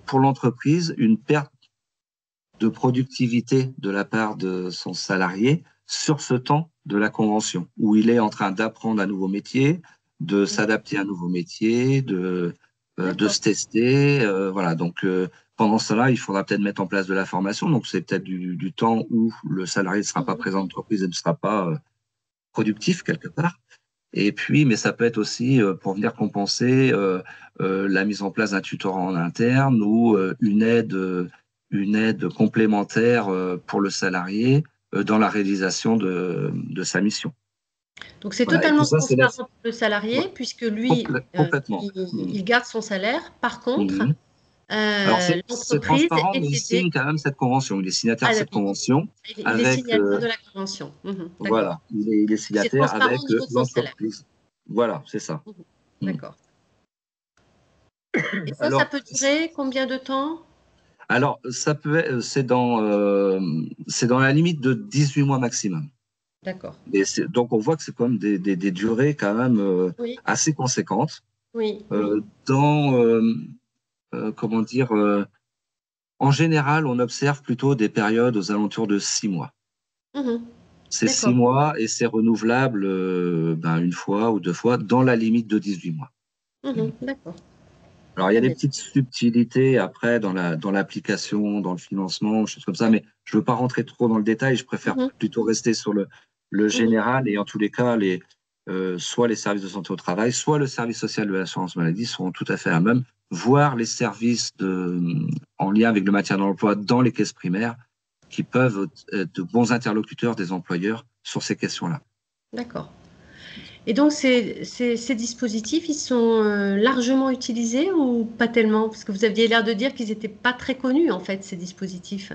pour l'entreprise une perte de productivité de la part de son salarié sur ce temps de la convention, où il est en train d'apprendre un nouveau métier, de s'adapter à un nouveau métier, de se tester. Voilà. Donc, pendant cela, il faudra peut-être mettre en place de la formation. Donc, c'est peut-être du temps où le salarié ne sera pas présent dans l'entreprise et ne sera pas productif quelque part. Et puis, mais ça peut être aussi pour venir compenser la mise en place d'un tutorat en interne ou une aide complémentaire pour le salarié dans la réalisation de sa mission. Donc, c'est Voilà. totalement Et tout ça, transparent pour le salarié, ouais, puisque lui, complètement. il garde son salaire. Par contre, Alors, c'est l'entreprise transparent, mais est il aidée. signe quand même cette convention. Il est signataire de cette convention Il est avec. signataire de la convention. Voilà, il est C'est signataire transparent avec au niveau de son salaire. l'entreprise. Voilà, c'est ça. D'accord. Et ça, Alors, ça peut durer combien de temps? Alors, ça peut être, c'est dans la limite de 18 mois maximum. D'accord. Donc, on voit que c'est quand même des durées quand même assez conséquentes. Oui. Comment dire, en général, on observe plutôt des périodes aux alentours de 6 mois. C'est 6 mois et c'est renouvelable une fois ou 2 fois dans la limite de 18 mois. D'accord. Alors, il y a des petites subtilités après dans l'application, dans le financement, choses comme ça, mais je ne veux pas rentrer trop dans le détail. Je préfère plutôt rester sur le général. Et en tous les cas, soit les services de santé au travail, soit le service social de l'assurance maladie seront tout à fait à même, voire les services en lien avec le maintien dans l'emploi dans les caisses primaires, qui peuvent être de bons interlocuteurs des employeurs sur ces questions-là. D'accord. Et donc, ces dispositifs, ils sont largement utilisés ou pas tellement? Parce que vous aviez l'air de dire qu'ils n'étaient pas très connus, en fait, ces dispositifs.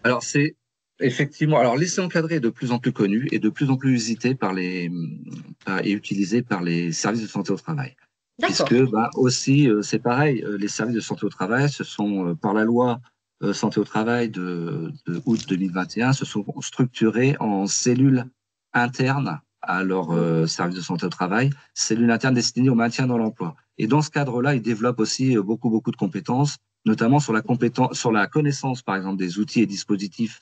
Alors, c'est effectivement. Alors, l'essai encadré est de plus en plus connu et de plus en plus usité et utilisé par les services de santé au travail. Puisque, aussi, c'est pareil, les services de santé au travail, ce sont, par la loi santé au travail de août 2021, se sont structurés en cellules internes à leur service de santé au travail, cellules internes destinées au maintien dans l'emploi. Et dans ce cadre-là, ils développent aussi beaucoup de compétences, notamment sur la connaissance, par exemple, des outils et dispositifs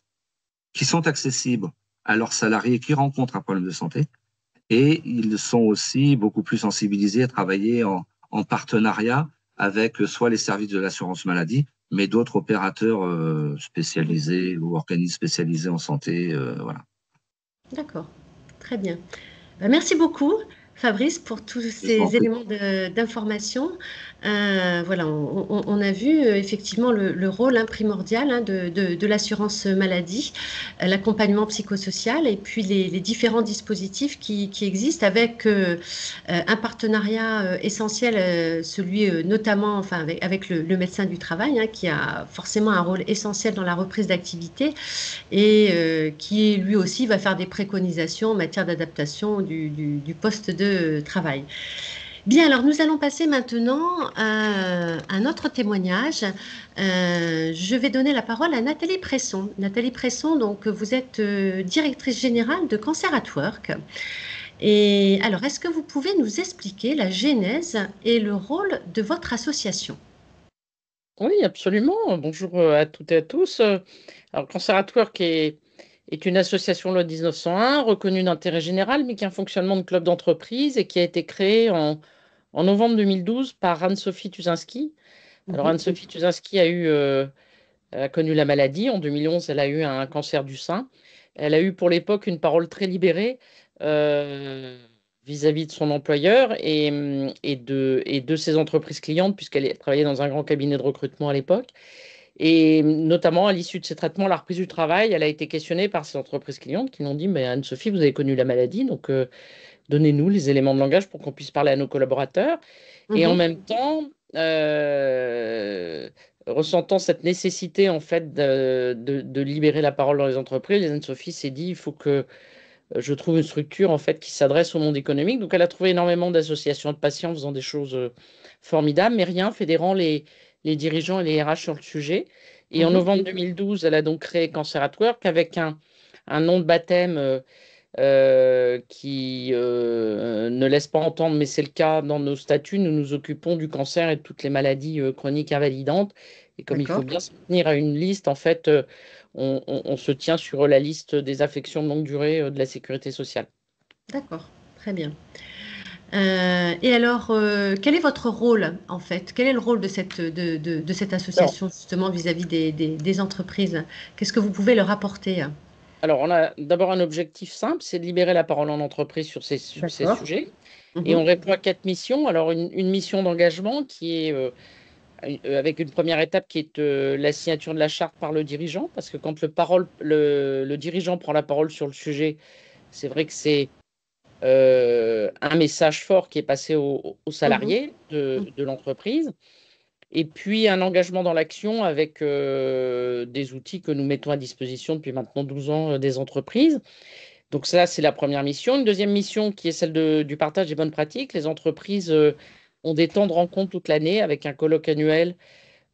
qui sont accessibles à leurs salariés qui rencontrent un problème de santé. Et ils sont aussi beaucoup plus sensibilisés à travailler en partenariat avec soit les services de l'assurance maladie, mais d'autres opérateurs spécialisés ou organismes spécialisés en santé. Voilà. D'accord, très bien. Merci beaucoup, Fabrice, pour tous ces éléments d'information. Voilà, on a vu effectivement le rôle primordial de l'assurance maladie, l'accompagnement psychosocial et puis les différents dispositifs qui existent avec un partenariat essentiel, celui notamment avec le médecin du travail, qui a forcément un rôle essentiel dans la reprise d'activité et qui lui aussi va faire des préconisations en matière d'adaptation du poste de travail. Bien, alors nous allons passer maintenant à un autre témoignage. Je vais donner la parole à Nathalie Presson. Nathalie Presson, donc vous êtes directrice générale de Cancer at Work. Et alors, est-ce que vous pouvez nous expliquer la genèse et le rôle de votre association? Oui, absolument. Bonjour à toutes et à tous. Alors, Cancer at Work est une association loi 1901 reconnue d'intérêt général, mais qui a un fonctionnement de club d'entreprise et qui a été créée en novembre 2012 par Anne-Sophie Tuzinski. Alors, Anne-Sophie Tuzinski a connu la maladie. En 2011, elle a eu un cancer du sein. Elle a eu pour l'époque une parole très libérée vis-à-vis de son employeur et de ses entreprises clientes, puisqu'elle travaillait dans un grand cabinet de recrutement à l'époque. Et notamment, à l'issue de ces traitements, la reprise du travail, elle a été questionnée par ses entreprises clientes qui l'ont dit, mais Anne-Sophie, vous avez connu la maladie, donc donnez-nous les éléments de langage pour qu'on puisse parler à nos collaborateurs. Et en même temps, ressentant cette nécessité en fait de libérer la parole dans les entreprises, Anne-Sophie s'est dit, il faut que je trouve une structure en fait qui s'adresse au monde économique. Donc elle a trouvé énormément d'associations de patients faisant des choses formidables, mais rien fédérant les dirigeants et les RH sur le sujet. Et en novembre 2012, elle a donc créé Cancer at Work avec un nom de baptême qui ne laisse pas entendre, mais c'est le cas dans nos statuts. Nous nous occupons du cancer et de toutes les maladies chroniques invalidantes. Et comme il faut bien se tenir à une liste, en fait, on se tient sur la liste des affections de longue durée de la sécurité sociale. D'accord, très bien. Et alors, quel est votre rôle en fait? Quel est le rôle de cette association justement vis-à-vis des entreprises? Qu'est-ce que vous pouvez leur apporter? Alors, on a d'abord un objectif simple, c'est de libérer la parole en entreprise sur ces sujets. Et on répond à 4 missions. Alors, une mission d'engagement qui est avec une première étape qui est la signature de la charte par le dirigeant, parce que quand le dirigeant prend la parole sur le sujet, c'est vrai que c'est un message fort qui est passé aux salariés de l'entreprise. Et puis un engagement dans l'action avec des outils que nous mettons à disposition depuis maintenant 12 ans des entreprises. Donc ça, c'est la première mission. Une deuxième mission qui est celle du partage des bonnes pratiques. Les entreprises ont des temps de rencontre toute l'année avec un colloque annuel.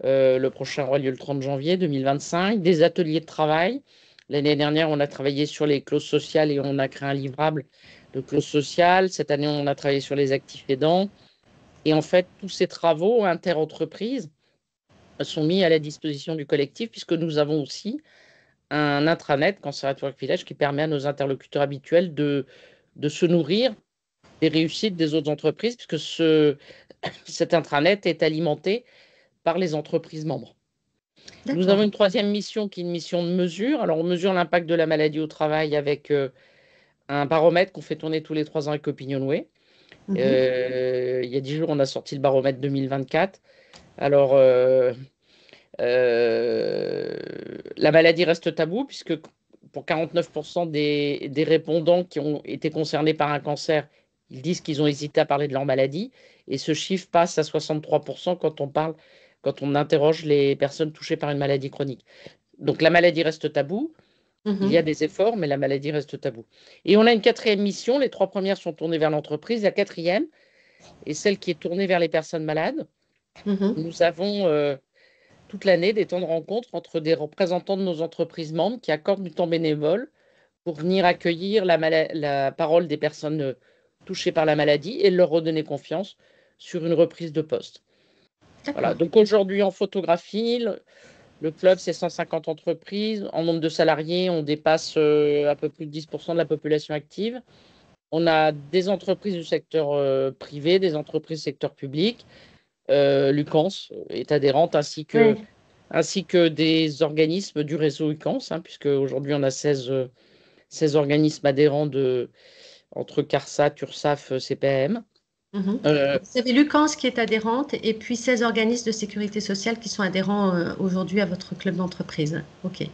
Le prochain aura lieu le 30 janvier 2025. Des ateliers de travail. L'année dernière, on a travaillé sur les clauses sociales et on a créé un livrable de clauses sociales. Cette année, on a travaillé sur les actifs aidants. Et en fait, tous ces travaux interentreprises sont mis à la disposition du collectif puisque nous avons aussi un intranet Cancer at Work Village qui permet à nos interlocuteurs habituels de se nourrir des réussites des autres entreprises puisque cet intranet est alimenté par les entreprises membres. Nous avons une troisième mission qui est une mission de mesure. Alors, on mesure l'impact de la maladie au travail avec un baromètre qu'on fait tourner tous les 3 ans avec OpinionWay. Il y a 10 jours, on a sorti le baromètre 2024. Alors, la maladie reste tabou, puisque pour 49% des répondants qui ont été concernés par un cancer, ils disent qu'ils ont hésité à parler de leur maladie. Et ce chiffre passe à 63% quand on interroge les personnes touchées par une maladie chronique. Donc, la maladie reste tabou. Il y a des efforts, mais la maladie reste tabou. Et on a une quatrième mission. Les 3 premières sont tournées vers l'entreprise. La quatrième est celle qui est tournée vers les personnes malades. Nous avons toute l'année des temps de rencontre entre des représentants de nos entreprises membres qui accordent du temps bénévole pour venir accueillir la parole des personnes touchées par la maladie et leur redonner confiance sur une reprise de poste. Voilà. Donc aujourd'hui, en photographie, le club, c'est 150 entreprises. En nombre de salariés, on dépasse un peu plus de 10% de la population active. On a des entreprises du secteur privé, des entreprises du secteur public. L'UCANS est adhérente, ainsi que des organismes du réseau UCANS, puisque aujourd'hui, on a 16 organismes adhérents entre CARSAT, URSSAF, CPAM. Vous avez l'UCANS qui est adhérente et puis 16 organismes de sécurité sociale qui sont adhérents aujourd'hui à votre club d'entreprise. OK.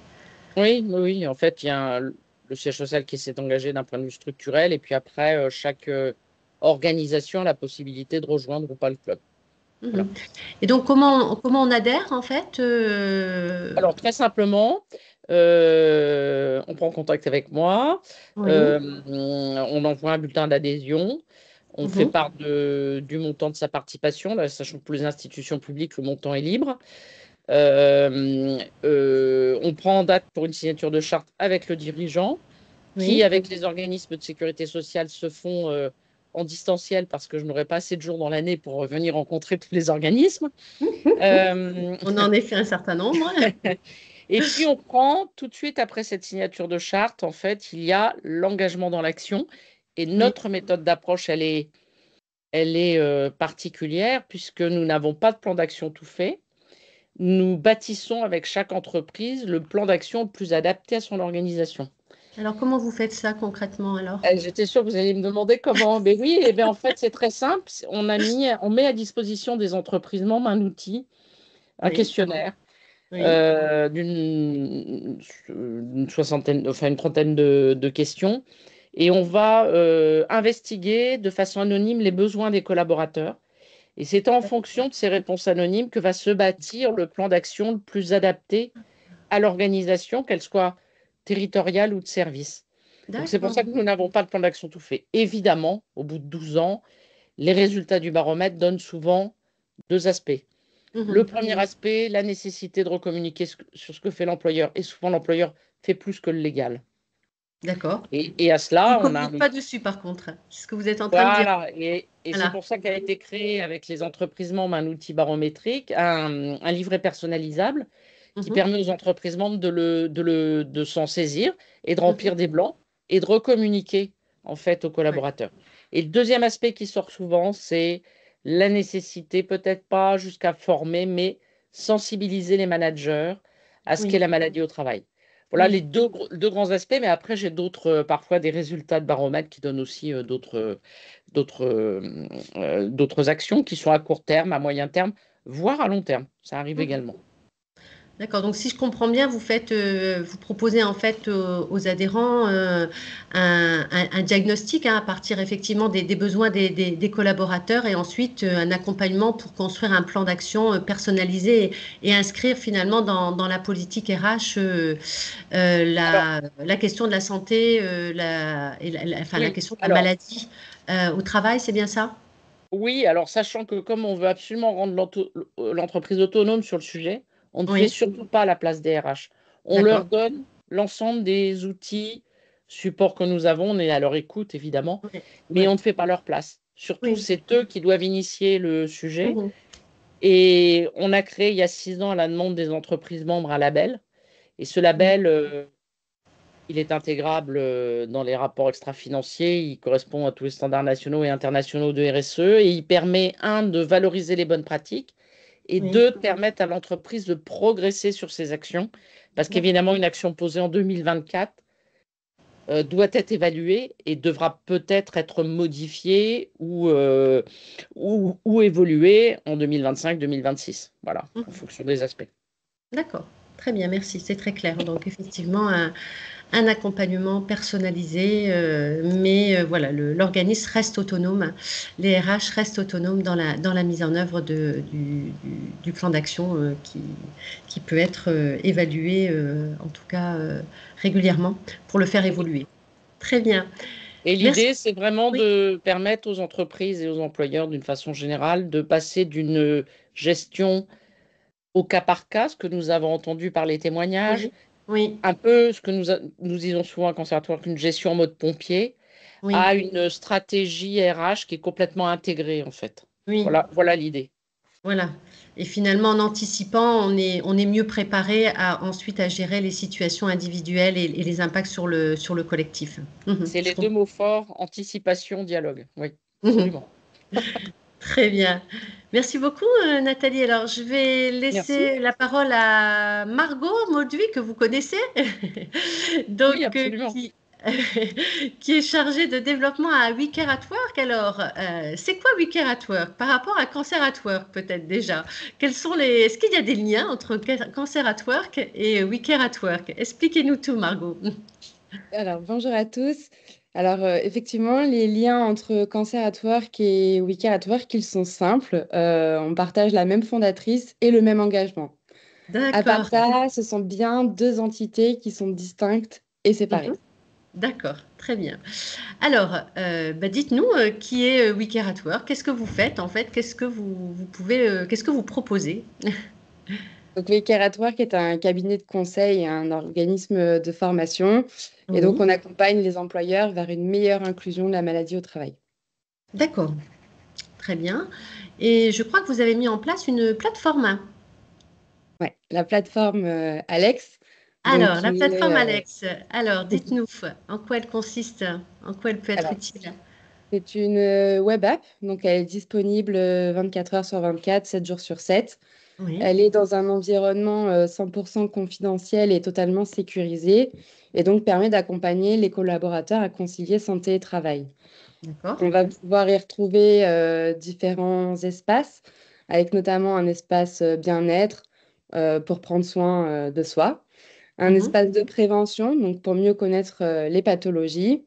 Oui. En fait, il y a le siège social qui s'est engagé d'un point de vue structurel et puis après, chaque organisation a la possibilité de rejoindre ou pas le club. Voilà. Et donc, comment on adhère en fait Alors, très simplement, on prend contact avec moi, on envoie un bulletin d'adhésion. On fait part du montant de sa participation, là, sachant que pour les institutions publiques, le montant est libre. On prend en date pour une signature de charte avec le dirigeant, qui, avec les organismes de sécurité sociale, se font en distanciel parce que je n'aurai pas assez de jours dans l'année pour venir rencontrer tous les organismes. On en a fait un certain nombre. Et puis, on prend tout de suite après cette signature de charte, en fait, il y a l'engagement dans l'action. Et notre méthode d'approche, elle est particulière puisque nous n'avons pas de plan d'action tout fait. Nous bâtissons avec chaque entreprise le plan d'action le plus adapté à son organisation. Alors, comment vous faites ça concrètement alors? J'étais sûre que vous alliez me demander comment. Mais oui, en fait, c'est très simple. On met à disposition des entreprises membres un outil, un questionnaire. D'une une trentaine de questions. Et on va investiguer de façon anonyme les besoins des collaborateurs. Et c'est en fonction de ces réponses anonymes que va se bâtir le plan d'action le plus adapté à l'organisation, qu'elle soit territoriale ou de service. Donc c'est pour ça que nous n'avons pas de plan d'action tout fait. Évidemment, au bout de 12 ans, les résultats du baromètre donnent souvent 2 aspects. Le premier aspect, la nécessité de recommuniquer sur ce que fait l'employeur. Et souvent, l'employeur fait plus que le légal. D'accord. Et à cela, on ne communique pas dessus, par contre. C'est ce que vous êtes en train de dire. Et c'est pour ça qu'a été créé avec les entreprises membres un outil barométrique, un livret personnalisable qui Mhm. permet aux entreprises membres de s'en saisir et de remplir des blancs et de recommuniquer en fait aux Ouais. collaborateurs. Et le deuxième aspect qui sort souvent, c'est la nécessité, peut-être pas jusqu'à former, mais sensibiliser les managers à ce qu'est Oui, la maladie au travail. Voilà les oui. deux grands aspects, mais après, j'ai d'autres, parfois des résultats de baromètre qui donnent aussi d'autres actions qui sont à court terme, à moyen terme, voire à long terme. Ça arrive Mhm. également. D'accord. Donc, si je comprends bien, vous proposez en fait aux adhérents un diagnostic à partir effectivement des besoins des collaborateurs et ensuite un accompagnement pour construire un plan d'action personnalisé et inscrire finalement dans la politique RH Alors, la question de la santé, enfin, la oui, question de la alors, maladie au travail, c'est bien ça? oui, alors sachant que comme on veut absolument rendre l'entreprise autonome sur le sujet, on ne fait Oui, surtout pas la place des RH. On leur d'accord. donne l'ensemble des outils, supports que nous avons, on est à leur écoute évidemment, Oui, mais oui, on ne fait pas leur place. Surtout, oui. c'est eux qui doivent initier le sujet. Mhm. Et on a créé il y a 6 ans à la demande des entreprises membres un label. Et ce Mhm. label, il est intégrable dans les rapports extra-financiers, il correspond à tous les standards nationaux et internationaux de RSE et il permet, un, de valoriser les bonnes pratiques et Oui, deux, de permettre à l'entreprise de progresser sur ses actions. Parce d'accord. qu'évidemment, une action posée en 2024 doit être évaluée et devra peut-être être modifiée ou évoluée en 2025-2026. Voilà, en Mhm. fonction des aspects. D'accord. Très bien, merci. C'est très clair. Donc, effectivement, un accompagnement personnalisé, mais voilà, l'organisme reste autonome, les RH restent autonomes dans la mise en œuvre du plan d'action qui peut être évalué, en tout cas régulièrement, pour le faire évoluer. Très bien. Et Merci. l'idée, c'est vraiment Oui, de permettre aux entreprises et aux employeurs, d'une façon générale, de passer d'une gestion au cas par cas, ce que nous avons entendu par les témoignages, oui, oui, un peu ce que nous disons souvent à Conservatoire, qu'une gestion en mode pompier, oui, à une stratégie RH qui est complètement intégrée, en fait. oui. Voilà l'idée. Voilà. Et finalement, en anticipant, on est mieux préparé ensuite à gérer les situations individuelles et les impacts sur le collectif. Mhm, C'est je les deux comprends. mots forts, anticipation, dialogue. Oui, Mhm. absolument. Très bien. Merci beaucoup, Nathalie. Alors, je vais Merci. laisser la parole à Margot Mauduit, que vous connaissez, Oui, donc, absolument. qui est chargée de développement à We Care at Work. Alors, c'est quoi We Care at Work par rapport à Cancer at Work, peut-être déjà? Est-ce qu'il y a des liens entre Cancer at Work et We Care at Work? Expliquez-nous tout, Margot. Alors, bonjour à tous. Alors, effectivement, les liens entre Cancer at Work et We Care at Work, ils sont simples. On partage la même fondatrice et le même engagement. À part D'accord. ça, ce sont bien deux entités qui sont distinctes et Mhm. séparées. D'accord, très bien. Alors, bah, dites-nous qui est We Care at Work, qu'est-ce que vous faites en fait, qu'est-ce que vous proposez? Donc, We Care at Work est un cabinet de conseil et un organisme de formation. Et donc, Oui, on accompagne les employeurs vers une meilleure inclusion de la maladie au travail. d'accord, très bien. Et je crois que vous avez mis en place une plateforme. Ouais, la plateforme Alex, donc Alors, la qui plateforme est, Alex, alors dites-nous en quoi elle consiste, en quoi elle peut être alors, utile. c'est une web app, donc elle est disponible 24 heures sur 24, 7 jours sur 7. Oui, Elle est dans un environnement 100% confidentiel et totalement sécurisé, et donc permet d'accompagner les collaborateurs à concilier santé et travail. d'accord. On va pouvoir y retrouver différents espaces, avec notamment un espace bien-être pour prendre soin de soi, un Mhm, espace de prévention, donc pour mieux connaître les pathologies.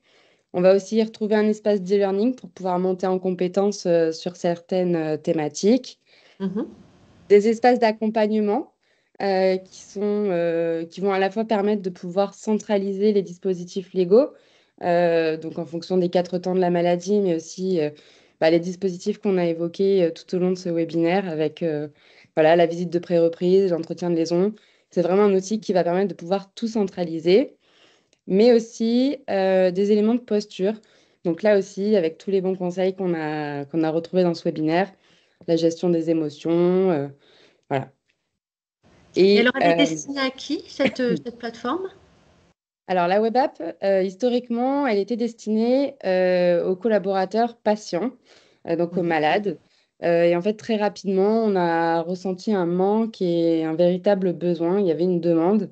On va aussi y retrouver un espace d'e-learning pour pouvoir monter en compétences sur certaines thématiques. mhm, Des espaces d'accompagnement qui vont à la fois permettre de pouvoir centraliser les dispositifs légaux, donc en fonction des 4 temps de la maladie, mais aussi les dispositifs qu'on a évoqués tout au long de ce webinaire avec voilà, la visite de pré-reprise, l'entretien de liaison. C'est vraiment un outil qui va permettre de pouvoir tout centraliser, mais aussi des éléments de posture. Donc là aussi, avec tous les bons conseils qu'on a retrouvés dans ce webinaire, la gestion des émotions, voilà. Et Et alors, elle est destinée à qui, cette plateforme? alors, la web app, historiquement, elle était destinée aux collaborateurs patients, donc aux Mhm. malades. Et en fait, très rapidement, on a ressenti un manque et un véritable besoin. Il y avait une demande.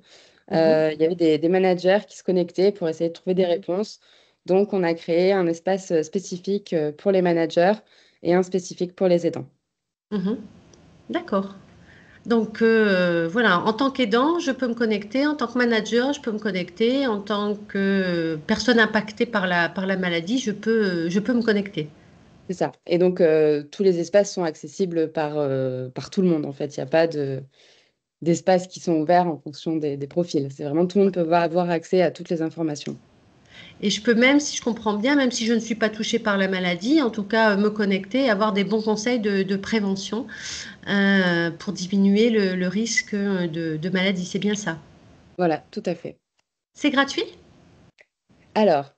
Mhm. Il y avait des managers qui se connectaient pour essayer de trouver des réponses. Donc, on a créé un espace spécifique pour les managers et un spécifique pour les aidants. Mhm. D'accord. Donc voilà, en tant qu'aidant, je peux me connecter, en tant que manager, je peux me connecter, en tant que personne impactée par la maladie, je peux me connecter. C'est ça. Et donc, tous les espaces sont accessibles par tout le monde, en fait. Il n'y a pas d'espaces qui sont ouverts en fonction des profils. C'est vraiment tout le monde peut avoir accès à toutes les informations. Et je peux même, si je comprends bien, même si je ne suis pas touchée par la maladie, en tout cas me connecter, avoir des bons conseils de prévention pour diminuer le risque de maladie. C'est bien ça. Voilà, tout à fait. C'est gratuit? Alors,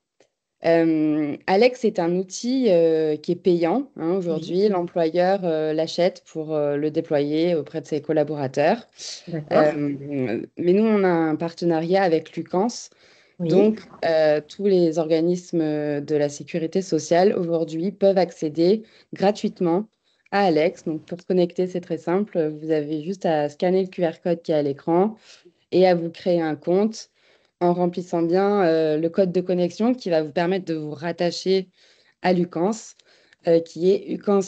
Alex est un outil qui est payant hein, Oui. aujourd'hui. L'employeur l'achète pour le déployer auprès de ses collaborateurs. D'accord. Mais nous, on a un partenariat avec Lucans. Oui. Donc, tous les organismes de la sécurité sociale aujourd'hui peuvent accéder gratuitement à Alex. Donc, pour se connecter, c'est très simple. Vous avez juste à scanner le QR code qui est à l'écran et à vous créer un compte en remplissant bien le code de connexion qui va vous permettre de vous rattacher à Lucans, qui est Lucans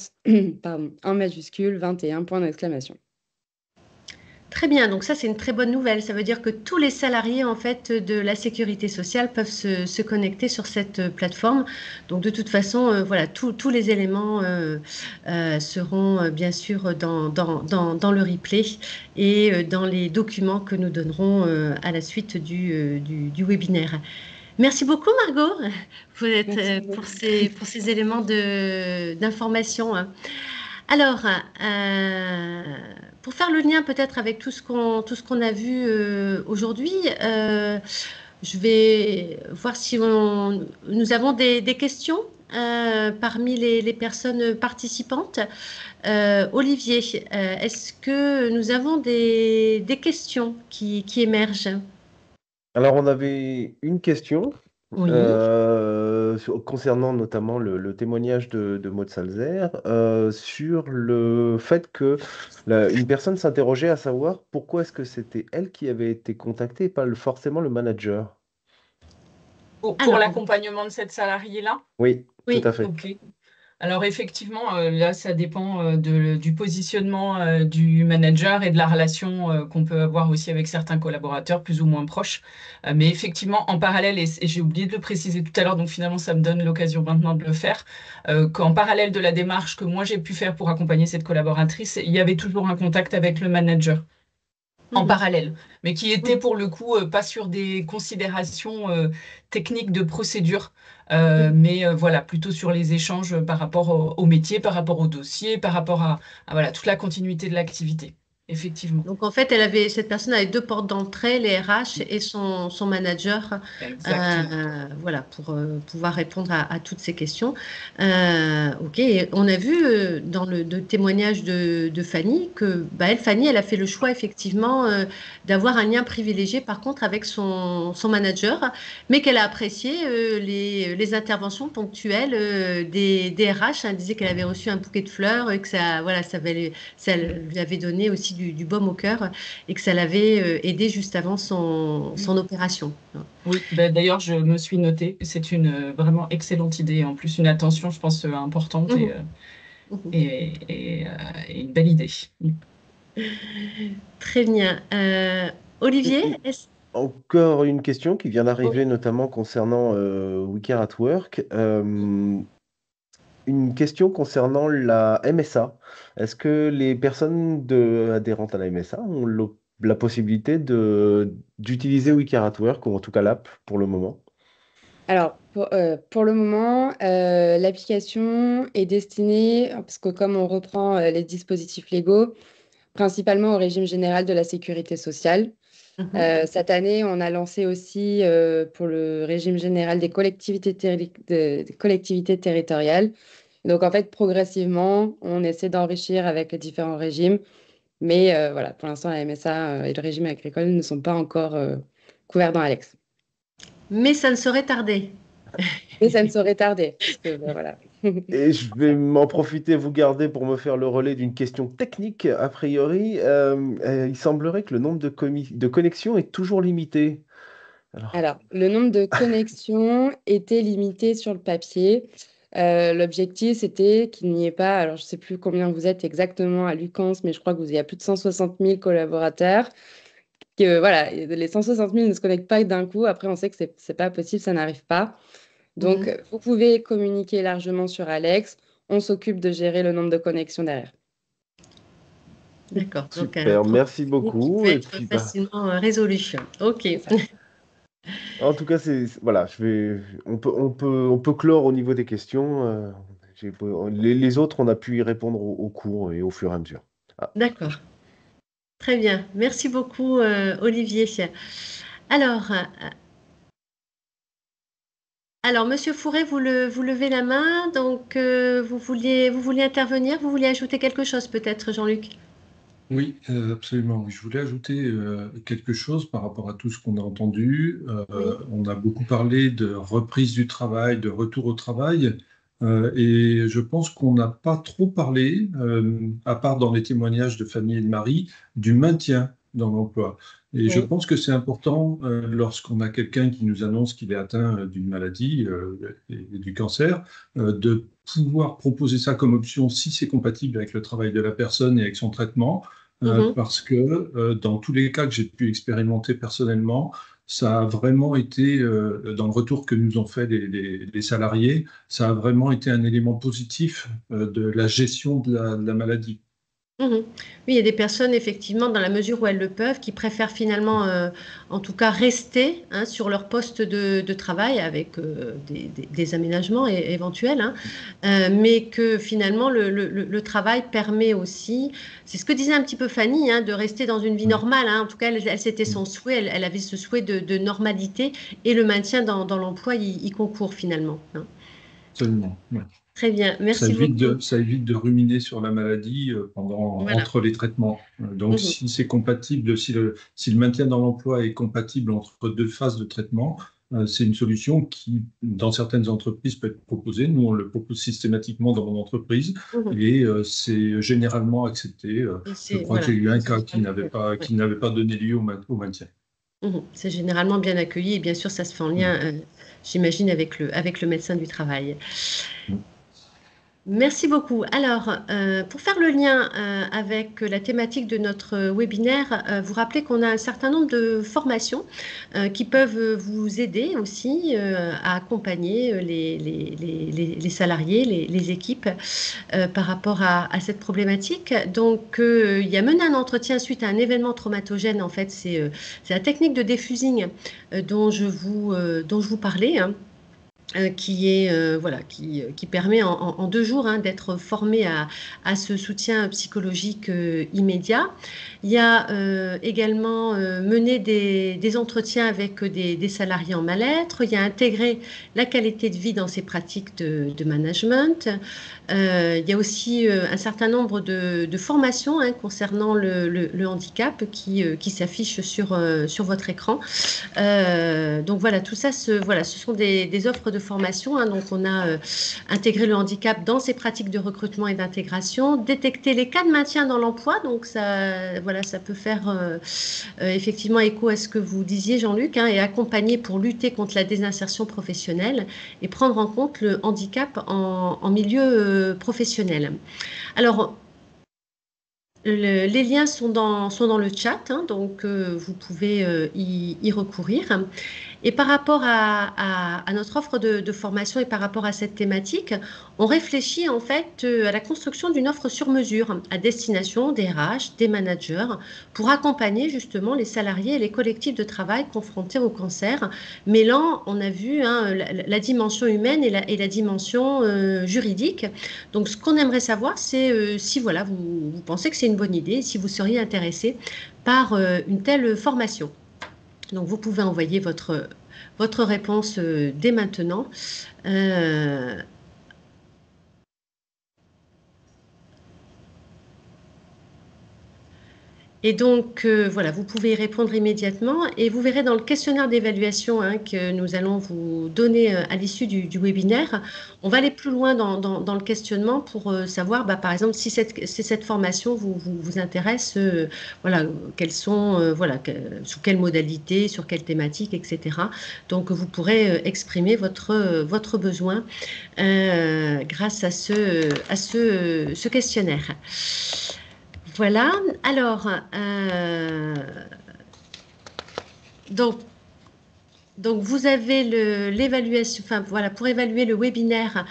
pardon, en majuscule 21 point d'exclamation. Très bien, donc ça c'est une très bonne nouvelle. Ça veut dire que tous les salariés en fait de la sécurité sociale peuvent se connecter sur cette plateforme. Donc de toute façon, voilà, tous les éléments seront bien sûr dans le replay et dans les documents que nous donnerons à la suite du webinaire. Merci beaucoup Margot Merci pour beaucoup. pour ces éléments d'information, hein. Alors, pour faire le lien peut-être avec tout ce qu'on a vu aujourd'hui, je vais voir si nous avons des questions parmi les personnes participantes. Olivier, est-ce que nous avons des questions qui émergent? Alors, on avait une question Oui. concernant notamment le témoignage de Maud Salzer sur le fait que une personne s'interrogeait à savoir pourquoi est-ce que c'était elle qui avait été contactée et pas forcément le manager. Pour Alors, l'accompagnement de cette salariée-là? Oui, tout oui. à fait. Ok. Alors effectivement, là, ça dépend du positionnement du manager et de la relation qu'on peut avoir aussi avec certains collaborateurs plus ou moins proches. Mais effectivement, en parallèle, et j'ai oublié de le préciser tout à l'heure, donc finalement, ça me donne l'occasion maintenant de le faire, qu'en parallèle de la démarche que moi j'ai pu faire pour accompagner cette collaboratrice, il y avait toujours un contact avec le manager en Mhm. parallèle, mais qui était Oui. pour le coup pas sur des considérations techniques de procédure, Mhm. mais voilà, plutôt sur les échanges par rapport au métier, par rapport au dossier, par rapport voilà, toute la continuité de l'activité, effectivement. Donc en fait, cette personne avait deux portes d'entrée, les RH et son manager, Exactement. voilà, pour pouvoir répondre à toutes ces questions. Ok, et on a vu dans le témoignage de Fanny que bah, Fanny, elle a fait le choix effectivement d'avoir un lien privilégié par contre avec son manager, mais qu'elle a apprécié les interventions ponctuelles des RH. Elle disait qu'elle avait reçu un bouquet de fleurs et que ça, voilà, ça lui avait donné aussi du baume au cœur et que ça l'avait aidé juste avant son opération. Oui, ben, d'ailleurs, je me suis notée. C'est une vraiment excellente idée. En plus, une attention, je pense, importante Mhm. Mhm. et une belle idée. Très bien. Olivier, est-ce... Encore une question qui vient Oui. d'arriver, notamment concernant We Care at Work. Une question concernant la MSA. Est-ce que les personnes adhérentes à la MSA ont la possibilité d'utiliser We Care at Work, ou en tout cas l'app pour le moment? Alors, pour le moment, l'application est destinée, parce que comme on reprend les dispositifs légaux, principalement au régime général de la sécurité sociale. Mhm. Cette année, on a lancé aussi pour le régime général des collectivités territoriales. Donc, en fait, progressivement, on essaie d'enrichir avec les différents régimes Mais voilà, pour l'instant, la MSA et le régime agricole ne sont pas encore couverts dans Alex. Mais ça ne saurait tarder. Mais ça ne saurait tarder, parce que voilà. Et je vais m'en profiter, vous garder pour me faire le relais d'une question technique. A priori, il semblerait que le nombre de connexions est toujours limité. Alors, le nombre de connexions était limité sur le papier. L'objectif, c'était qu'il n'y ait pas, alors je ne sais plus combien vous êtes exactement à Lucans, mais je crois que vous y a plus de 160 000 collaborateurs. Que, voilà, les 160 000 ne se connectent pas d'un coup. Après, on sait que c'est pas possible, ça n'arrive pas. Donc, vous pouvez communiquer largement sur Alex. On s'occupe de gérer le nombre de connexions derrière. D'accord. Donc, Super, merci qui beaucoup. peut Et être puis, facilement résolu. OK. en tout cas, voilà, on peut clore au niveau des questions. Les autres, on a pu y répondre au cours et au fur et à mesure. Ah. D'accord. Très bien. Merci beaucoup, Olivier. Alors, Monsieur Fouret, vous levez la main. Donc, vous vouliez intervenir? Vous vouliez ajouter quelque chose peut-être, Jean-Luc? Oui, absolument. Oui. Je voulais ajouter quelque chose par rapport à tout ce qu'on a entendu. Oui. On a beaucoup parlé de reprise du travail, de retour au travail, et je pense qu'on n'a pas trop parlé, à part dans les témoignages de famille et de mari, du maintien dans l'emploi. Et je Oui. pense que c'est important lorsqu'on a quelqu'un qui nous annonce qu'il est atteint d'une maladie et du cancer, de pouvoir proposer ça comme option si c'est compatible avec le travail de la personne et avec son traitement, parce que dans tous les cas que j'ai pu expérimenter personnellement, ça a vraiment été, dans le retour que nous ont fait les salariés, ça a vraiment été un élément positif de la gestion de la maladie. Oui, il y a des personnes, effectivement, dans la mesure où elles le peuvent, qui préfèrent finalement, en tout cas, rester sur leur poste de travail avec des aménagements éventuels, mais que finalement, le travail permet aussi, c'est ce que disait un petit peu Fanny, de rester dans une vie normale. En tout cas, c'était son souhait, elle avait ce souhait de normalité et le maintien dans l'emploi y concourt finalement. Absolument. Ouais. Très bien, merci beaucoup. Ça évite de ruminer sur la maladie Voilà. entre les traitements. Donc, si c'est compatible, si le maintien dans l'emploi est compatible entre deux phases de traitement, c'est une solution qui, dans certaines entreprises, peut être proposée. Nous, on le propose systématiquement dans mon entreprise et c'est généralement accepté. Je crois qu'il y a eu un cas qui n'avait pas donné lieu au maintien. C'est généralement bien accueilli et bien sûr, ça se fait en lien, j'imagine, avec le médecin du travail. Merci beaucoup. Alors, pour faire le lien avec la thématique de notre webinaire, vous rappelez qu'on a un certain nombre de formations qui peuvent vous aider aussi à accompagner les salariés, les équipes par rapport à cette problématique. Donc, il y a mené un entretien suite à un événement traumatogène. En fait, c'est la technique de diffusing dont je vous parlais. Qui permet en 2 jours d'être formé à ce soutien psychologique immédiat. Il y a également mené des entretiens avec des salariés en mal-être. Il y a intégré la qualité de vie dans ses pratiques de management. Il y a aussi un certain nombre de formations concernant le handicap qui s'affichent sur votre écran. Donc voilà, tout ça, ce sont des offres de formation. Donc on a intégré le handicap dans ses pratiques de recrutement et d'intégration, détecter les cas de maintien dans l'emploi. Donc ça peut faire effectivement écho à ce que vous disiez, Jean-Luc, et accompagner pour lutter contre la désinsertion professionnelle et prendre en compte le handicap en milieu professionnel. Alors, les liens sont dans le chat, donc vous pouvez y recourir. Et par rapport à notre offre de formation et par rapport à cette thématique, on réfléchit en fait à la construction d'une offre sur mesure à destination des RH, des managers, pour accompagner justement les salariés et les collectifs de travail confrontés au cancer, mêlant, on a vu, la dimension humaine et la dimension juridique. Donc ce qu'on aimerait savoir, c'est si vous pensez que c'est une bonne idée, si vous seriez intéressé par une telle formation. Donc, vous pouvez envoyer votre réponse dès maintenant. Et donc, voilà, vous pouvez y répondre immédiatement et vous verrez dans le questionnaire d'évaluation que nous allons vous donner à l'issue du webinaire, on va aller plus loin dans le questionnement pour savoir, par exemple, si cette formation vous intéresse, voilà, quelles sont, voilà, sous quelle modalité, sur quelle thématique, etc. Donc, vous pourrez exprimer votre besoin grâce à ce questionnaire. Voilà, alors, donc vous avez l'évaluation, enfin voilà, pour évaluer le webinaire,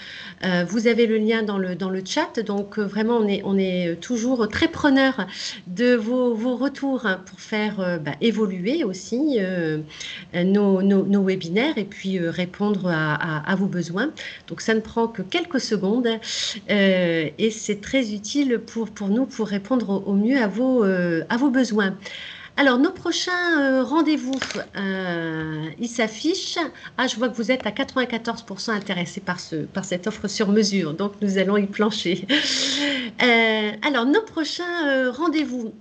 vous avez le lien dans le chat. Donc vraiment, on est toujours très preneur de vos retours pour faire évoluer aussi nos webinaires et puis répondre à vos besoins. Donc ça ne prend que quelques secondes et c'est très utile pour nous pour répondre au mieux à vos besoins. Alors, nos prochains rendez-vous, ils s'affichent. Ah, je vois que vous êtes à 94% intéressés par cette offre sur mesure, donc nous allons y plancher. Alors, nos prochains rendez-vous.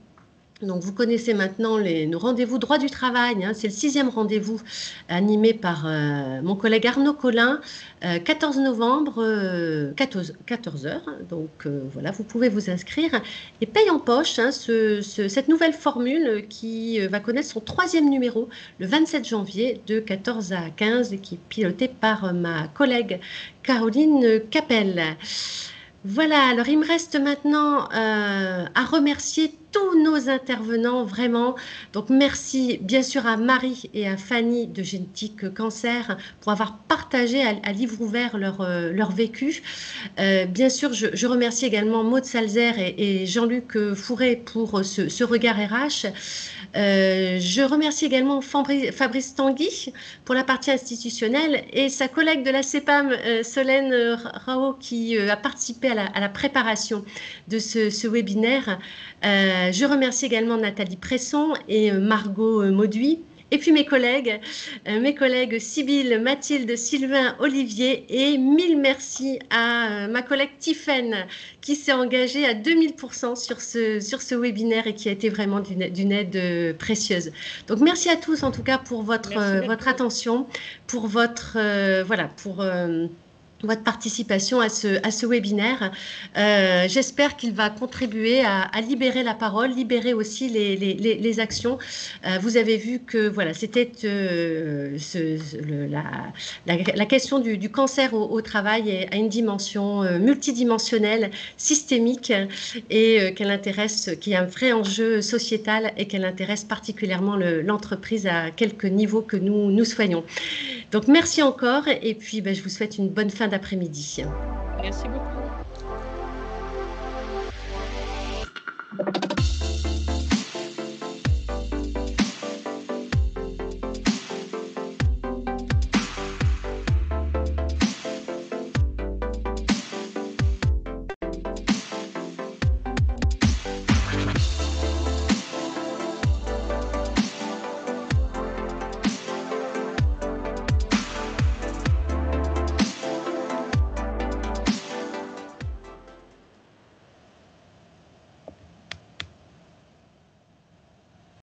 Donc, vous connaissez maintenant nos rendez-vous droit du travail. C'est le 6e rendez-vous animé par mon collègue Arnaud Collin, 14 novembre, 14h. Donc, voilà, vous pouvez vous inscrire. Et paye en poche, cette nouvelle formule qui va connaître son 3e numéro, le 27 janvier, de 14 à 15, et qui est pilotée par ma collègue Caroline Capel. Voilà, alors il me reste maintenant à remercier tous nos intervenants, vraiment. Donc, merci bien sûr à Marie et à Fanny de Génétique Cancer pour avoir partagé à livre ouvert leur vécu. Bien sûr, je remercie également Maud Salzer et Jean-Luc Fourré pour ce regard RH. Je remercie également Fabrice Tanguy pour la partie institutionnelle et sa collègue de la CEPAM, Solène Rao, qui a participé à la préparation de ce webinaire. Je remercie également Nathalie Presson et Margot Mauduit. Et puis mes collègues Sybille, Mathilde, Sylvain, Olivier, et 1000 merci à ma collègue Tiffaine qui s'est engagée à 2000% sur ce webinaire et qui a été vraiment d'une aide précieuse. Donc merci à tous en tout cas pour votre attention, pour votre participation à ce webinaire. J'espère qu'il va contribuer à libérer la parole, libérer aussi les actions. Vous avez vu que voilà, c'était la question du cancer au travail a une dimension multidimensionnelle, systémique, et qu'elle intéresse, qui est un vrai enjeu sociétal et qu'elle intéresse particulièrement l'entreprise à quelque niveau que nous soyons. Donc merci encore et puis je vous souhaite une bonne fin d'après-midi. Merci beaucoup.